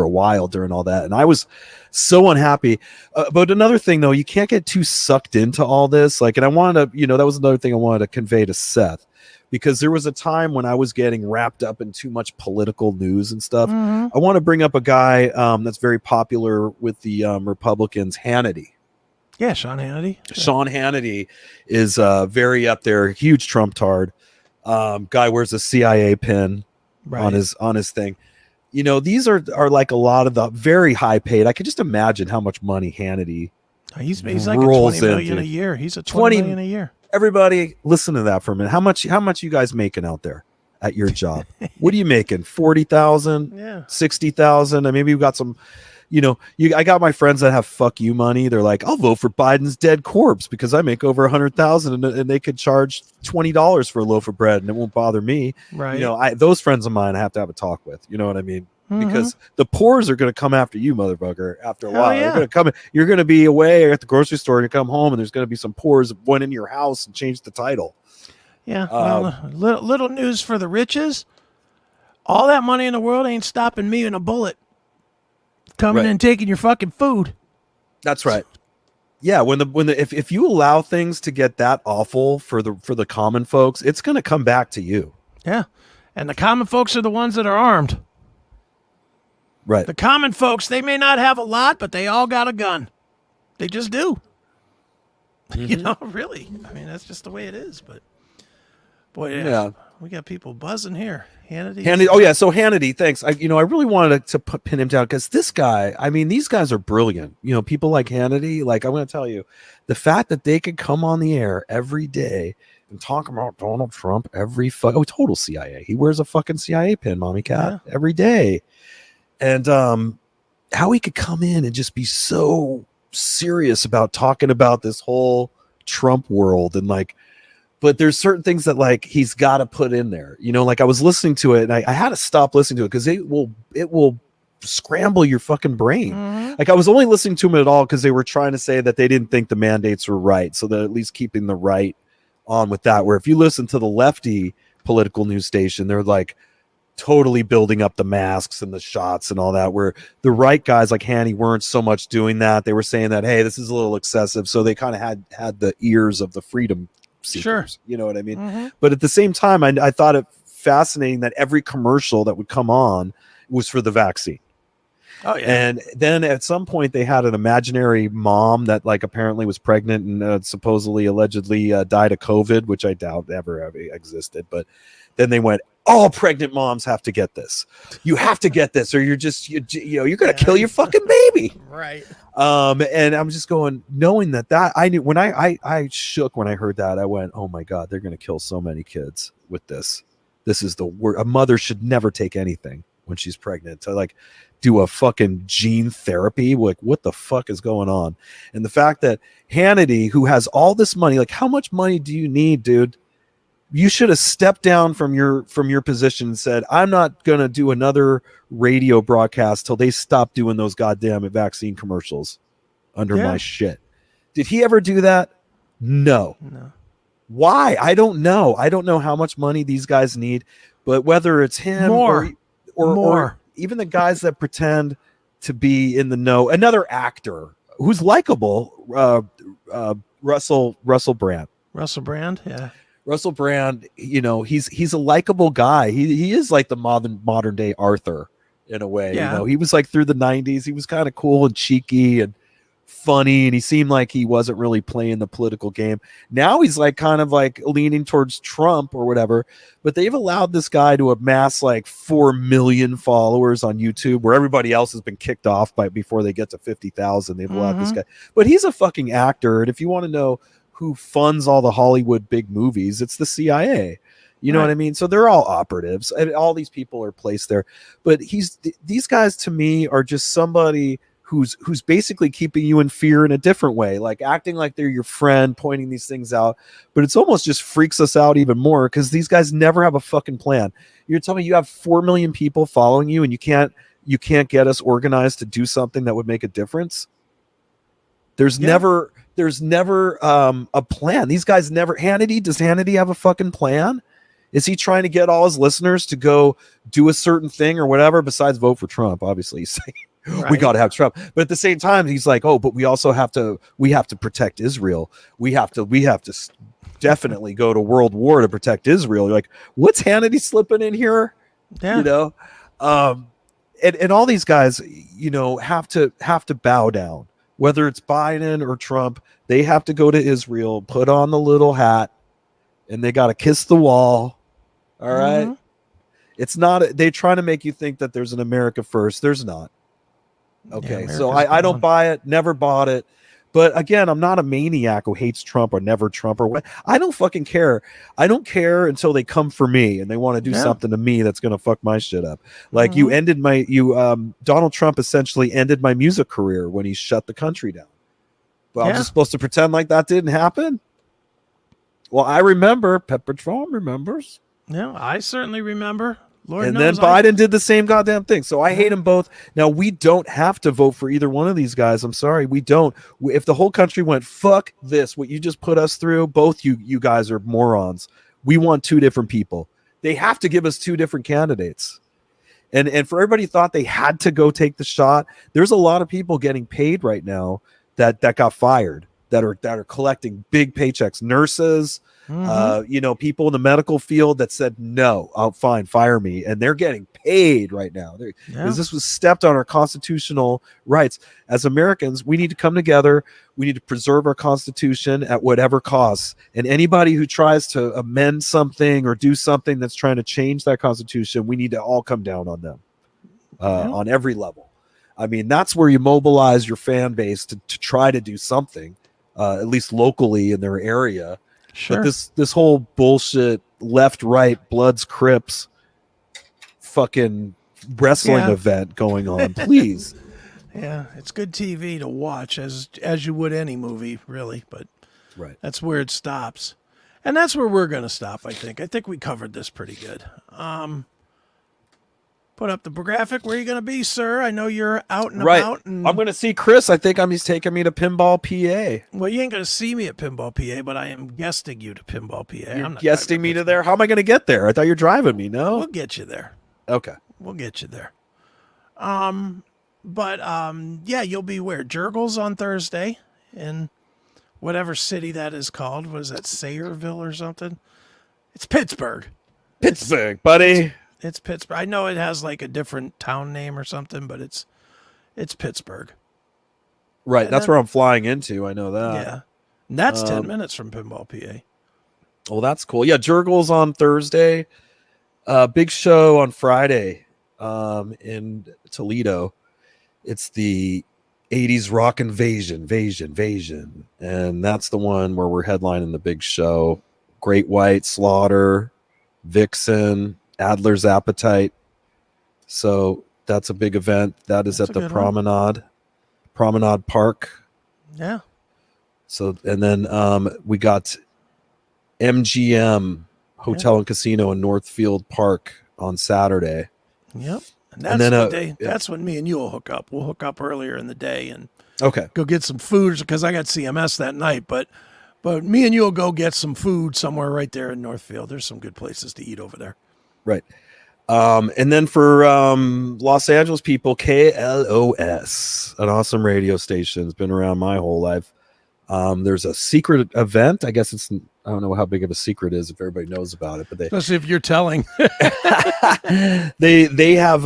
a while during all that. And I was so unhappy. But another thing though, you can't get too sucked into all this. Like, and I wanted to, that was another thing I wanted to convey to Seth, because there was a time when I was getting wrapped up in too much political news and stuff. I want to bring up a guy that's very popular with the Republicans, Hannity. Yeah, Sean Hannity. Sean Hannity is very up there, huge Trump tard. Guy wears a CIA pin on his thing. These are like a lot of the very high paid. I could just imagine how much money Hannity he's like a 20 million a year. He's a 20 million a year. Everybody, listen to that for a minute. How much you guys making out there at your job? What are you making? 40,000? Yeah. 60,000? And maybe you've got some, I got my friends that have fuck you money. They're like, I'll vote for Biden's dead corpse because I make over 100,000 and they could charge $20 for a loaf of bread and it won't bother me. Right. Those friends of mine I have to have a talk with. You know what I mean? Because the poors are going to come after you, motherfucker, after a while. Yeah. They're going to come. You're going to be away at the grocery store and you come home and there's going to be some poors went into your house and changed the title. Yeah. Little news for the riches. All that money in the world ain't stopping me in a bullet coming and taking your fucking food. That's right. Yeah. If you allow things to get that awful for the common folks, it's going to come back to you. Yeah. And the common folks are the ones that are armed. Right. The common folks, they may not have a lot, but they all got a gun. They just do. Really. I mean, that's just the way it is. But Boy, yeah. We got people buzzing here. Hannity. Oh yeah, so Hannity, thanks. I really wanted to pin him down because this guy, I mean, these guys are brilliant. People like Hannity, like I'm going to tell you, the fact that they could come on the air every day and talk about Donald Trump total CIA. He wears a fucking CIA pin, mommy cat, every day. And how he could come in and just be so serious about talking about this whole Trump world and like, but there's certain things that like he's got to put in there, like I was listening to it and I had to stop listening to it because it will scramble your fucking brain. Like I was only listening to him at all because they were trying to say that they didn't think the mandates were right, so they're at least keeping the right on with that. Where if you listen to the lefty political news station, they're like totally building up the masks and the shots and all that, where the right guys like Hanny weren't so much doing that. They were saying that, hey, this is a little excessive, so they kind of had the ears of the freedom seekers, sure, you know what I mean? But at the same time, I thought it fascinating that every commercial that would come on was for the vaccine. Oh yeah. And then at some point they had an imaginary mom that like apparently was pregnant and supposedly allegedly died of COVID, which I doubt ever existed. But then they went, all pregnant moms have to get this. You have to get this, or you're going to kill your fucking baby. Right. And I'm just going, knowing that I knew when I shook when I heard that. I went, oh my God, they're going to kill so many kids with this. This is the word. A mother should never take anything when she's pregnant to like do a fucking gene therapy. Like, what the fuck is going on? And the fact that Hannity, who has all this money, like how much money do you need, dude? You should have stepped down from your position and said, I'm not going to do another radio broadcast till they stop doing those goddamn vaccine commercials under my shit. Did he ever do that? No. Why? I don't know. I don't know how much money these guys need, but whether it's him or even the guys that pretend to be in the know, another actor who's likable, Russell Brand. Russell Brand, yeah. Russell Brand, he's a likable guy. He is like the modern day Arthur in a way. Yeah. He was like through the 90s. He was kind of cool and cheeky and funny, and he seemed like he wasn't really playing the political game. Now he's like kind of like leaning towards Trump or whatever. But they've allowed this guy to amass like 4 million followers on YouTube, where everybody else has been kicked off before they get to 50,000. They've allowed this guy, but he's a fucking actor. And if you want to know who funds all the Hollywood big movies, it's the CIA. You know what I mean? So they're all operatives, and all these people are placed there. But these guys to me are just somebody who's basically keeping you in fear in a different way, like acting like they're your friend, pointing these things out. But it's almost just freaks us out even more because these guys never have a fucking plan. You're telling me you have 4 million people following you and you can't get us organized to do something that would make a difference? There's never a plan. These guys never. Does Hannity have a fucking plan? Is he trying to get all his listeners to go do a certain thing or whatever besides vote for Trump? Obviously, he's saying we got to have Trump, but at the same time, he's like, oh, but we also have to protect Israel. We have to definitely go to world war to protect Israel. You're like, what's Hannity slipping in here? Yeah. And all these guys, have to bow down. Whether it's Biden or Trump, they have to go to Israel, put on the little hat, and they got to kiss the wall. All right. It's not, they're trying to make you think that there's an America first. There's not. Okay. So I don't buy it. Never bought it. But again, I'm not a maniac who hates Trump or never Trump or what. I don't fucking care. I don't care until they come for me and they want to do something to me that's going to fuck my shit up. Like Donald Trump essentially ended my music career when he shut the country down. But I'm just supposed to pretend like that didn't happen? Well, I remember. Pepper Trump remembers. Yeah, I certainly remember. Lord and knows then Biden did the same goddamn thing. So I hate them both. Now, we don't have to vote for either one of these guys. I'm sorry. We don't. If the whole country went, fuck this, what you just put us through, both you guys are morons. We want 2 different people. They have to give us 2 different candidates. And for everybody thought they had to go take the shot, there's a lot of people getting paid right now that got fired, that are collecting big paychecks. Nurses, You know, people in the medical field that said, no, I'll fine, fire me. And they're getting paid right now. Because this was stepped on our constitutional rights. As Americans, we need to come together. We need to preserve our Constitution at whatever cost. And anybody who tries to amend something or do something that's trying to change that Constitution, we need to all come down on them on every level. I mean, that's where you mobilize your fan base to try to do something, at least locally in their area. Sure. But this whole bullshit left, right, Bloods, Crips, fucking wrestling event going on, please. Yeah, it's good TV to watch as you would any movie, really. But that's where it stops, and that's where we're going to stop. I think we covered this pretty good. Put up the graphic. Where are you going to be, sir? I know you're out and about. And I'm going to see Chris. I think he's taking me to Pinball PA. Well, you ain't going to see me at Pinball PA, but I am guesting you to Pinball PA. You're guesting me to there? How am I going to get there? I thought you're driving me, no? We'll get you there. Okay. We'll get you there. Yeah, you'll be where? Jurgles on Thursday in whatever city that is called. What is that, Sayreville or something? It's Pittsburgh. Pittsburgh, buddy. It's Pittsburgh. I know it has like a different town name or something, but it's Pittsburgh. Right, And that's where I'm flying into. I know that. Yeah. And that's 10 minutes from Pinball PA. Well, that's cool. Yeah, Jurgles on Thursday. Big show on Friday in Toledo. It's the 80s rock invasion. And that's the one where we're headlining the big show. Great White, Slaughter, Vixen, Adler's Appetite. So that's a big event. That is at the Promenade Park. Yeah. So, and then we got MGM Hotel and Casino in Northfield Park on Saturday. Yep. And that's the day. That's when me and you will hook up. We'll hook up earlier in the day and go get some food because I got CMS that night. But me and you will go get some food somewhere right there in Northfield. There's some good places to eat over there. Right. And then for Los Angeles people, KLOS, an awesome radio station. It's been around my whole life. There's a secret event. I guess I don't know how big of a secret it is if everybody knows about it, but especially if you're telling. they have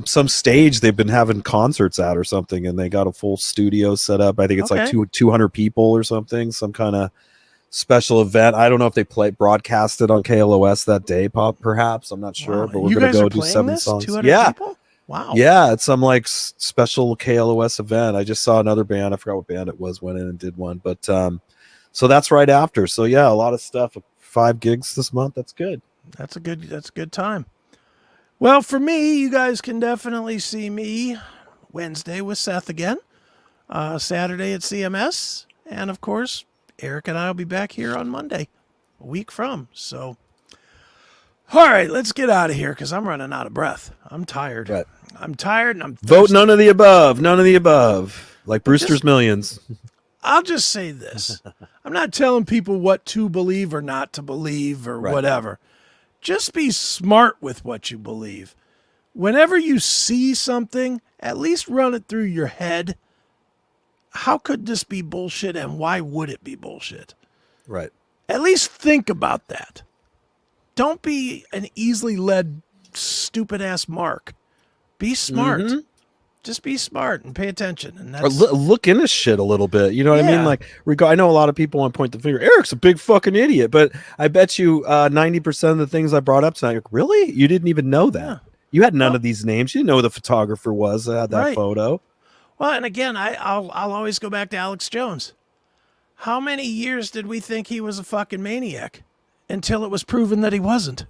some stage they've been having concerts at or something, and they got a full studio set up. I think it's like 200 people or something, some kind of special event. I don't know if they broadcast it on KLOS that day, perhaps. I'm not sure, but we're going to go do 7 songs. 200 people? Wow. Yeah, it's some like special KLOS event. I just saw another band. I forgot what band it was, went in and did one. But so that's right after. So yeah, a lot of stuff. 5 gigs this month. That's good. That's a good time. Well, for me, you guys can definitely see me Wednesday with Seth again. Saturday at CMS. And of course, Eric and I will be back here on Monday, a week from. So, all right, let's get out of here because I'm running out of breath. I'm tired. Right. I'm tired and I'm thirsty. Vote none of the above. None of the above. Like Brewster's Millions. I'll just say this. I'm not telling people what to believe or not to believe or whatever. Just be smart with what you believe. Whenever you see something, at least run it through your head. How could this be bullshit and why would it be bullshit? Right. At least think about that. Don't be an easily led, stupid ass mark. Be smart. Mm-hmm. Just be smart and pay attention. And that's... Or look into shit a little bit. You know what I mean? Like, I know a lot of people want to point the finger. Eric's a big fucking idiot, but I bet you 90% of the things I brought up tonight, really? You didn't even know that. Yeah. You had none of these names. You didn't know who the photographer was that had that photo. Well, and again, I'll always go back to Alex Jones. How many years did we think he was a fucking maniac until it was proven that he wasn't?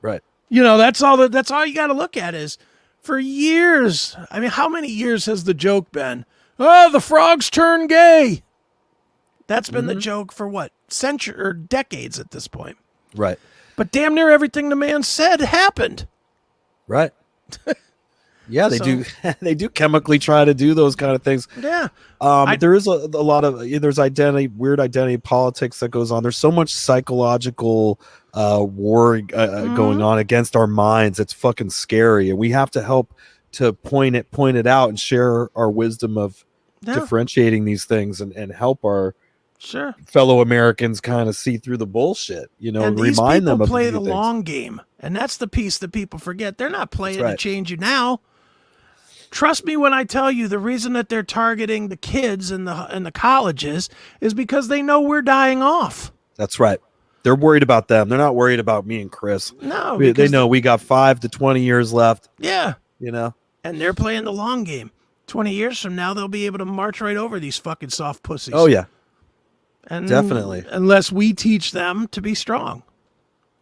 Right. You know, that's all you got to look at is for years. I mean, how many years has the joke been? Oh, the frogs turn gay. That's been the joke for what? Century or decades at this point. Right. But damn near everything the man said happened. Right. Yeah, they do. They do chemically try to do those kind of things. Yeah. There is a lot of there's weird identity politics that goes on. There's so much psychological war going on against our minds. It's fucking scary, and we have to help to point it out and share our wisdom of differentiating these things and help our Sure. fellow Americans kind of see through the bullshit, you know, and remind them of play a few the things. long game. And that's the piece that people forget. They're not playing That's right. to change you now. Trust me when I tell you the reason that they're targeting the kids in the colleges is because they know we're dying off. That's right. They're worried about them. They're not worried about me and Chris. No, They know we got 5 to 20 years left. Yeah. You know? And they're playing the long game. 20 years from now, they'll be able to march right over these fucking soft pussies. Oh, yeah. And Definitely. Unless we teach them to be strong.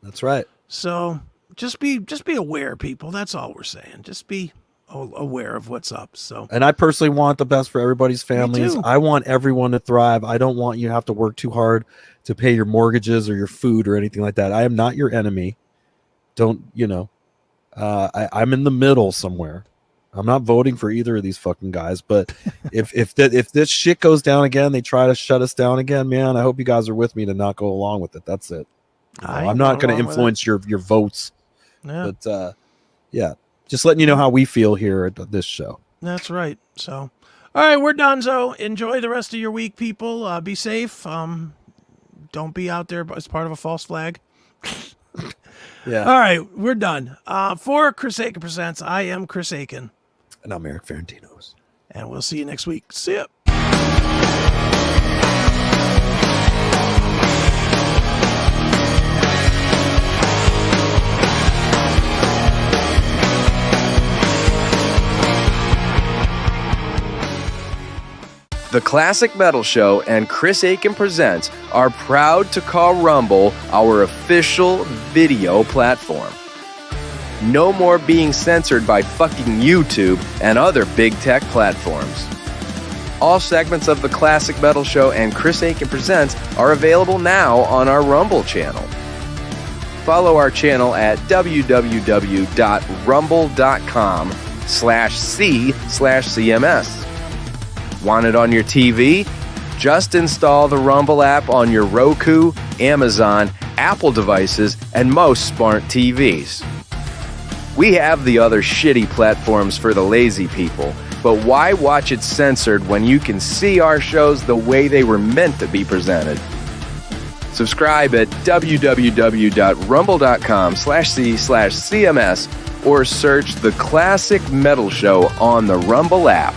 That's right. So just be aware, people. That's all we're saying. Just be aware of what's up. So, and I personally want the best for everybody's families. I want everyone to thrive. I don't want you to have to work too hard to pay your mortgages or your food or anything like that. I am not your enemy. Don't, you know, I'm in the middle somewhere. I'm not voting for either of these fucking guys, but if this shit goes down again, they try to shut us down again, man, I hope you guys are with me to not go along with it. That's it. You know, I'm not going to influence your votes. Yeah. But yeah, just letting you know how we feel here at this show. That's right. So, all right, we're done. So enjoy the rest of your week, people. Be safe. Don't be out there as part of a false flag. Yeah. All right, we're done. For Chris Akin Presents, I am Chris Akin. And I'm Erik Ferentinos. And we'll see you next week. See ya. The Classic Metal Show and Chris Akin Presents are proud to call Rumble our official video platform. No more being censored by fucking YouTube and other big tech platforms. All segments of The Classic Metal Show and Chris Akin Presents are available now on our Rumble channel. Follow our channel at www.rumble.com/c/CMS. Want it on your TV? Just install the Rumble app on your Roku, Amazon, Apple devices, and most smart TVs. We have the other shitty platforms for the lazy people, but why watch it censored when you can see our shows the way they were meant to be presented? Subscribe at www.rumble.com/c/CMS or search The Classic Metal Show on the Rumble app.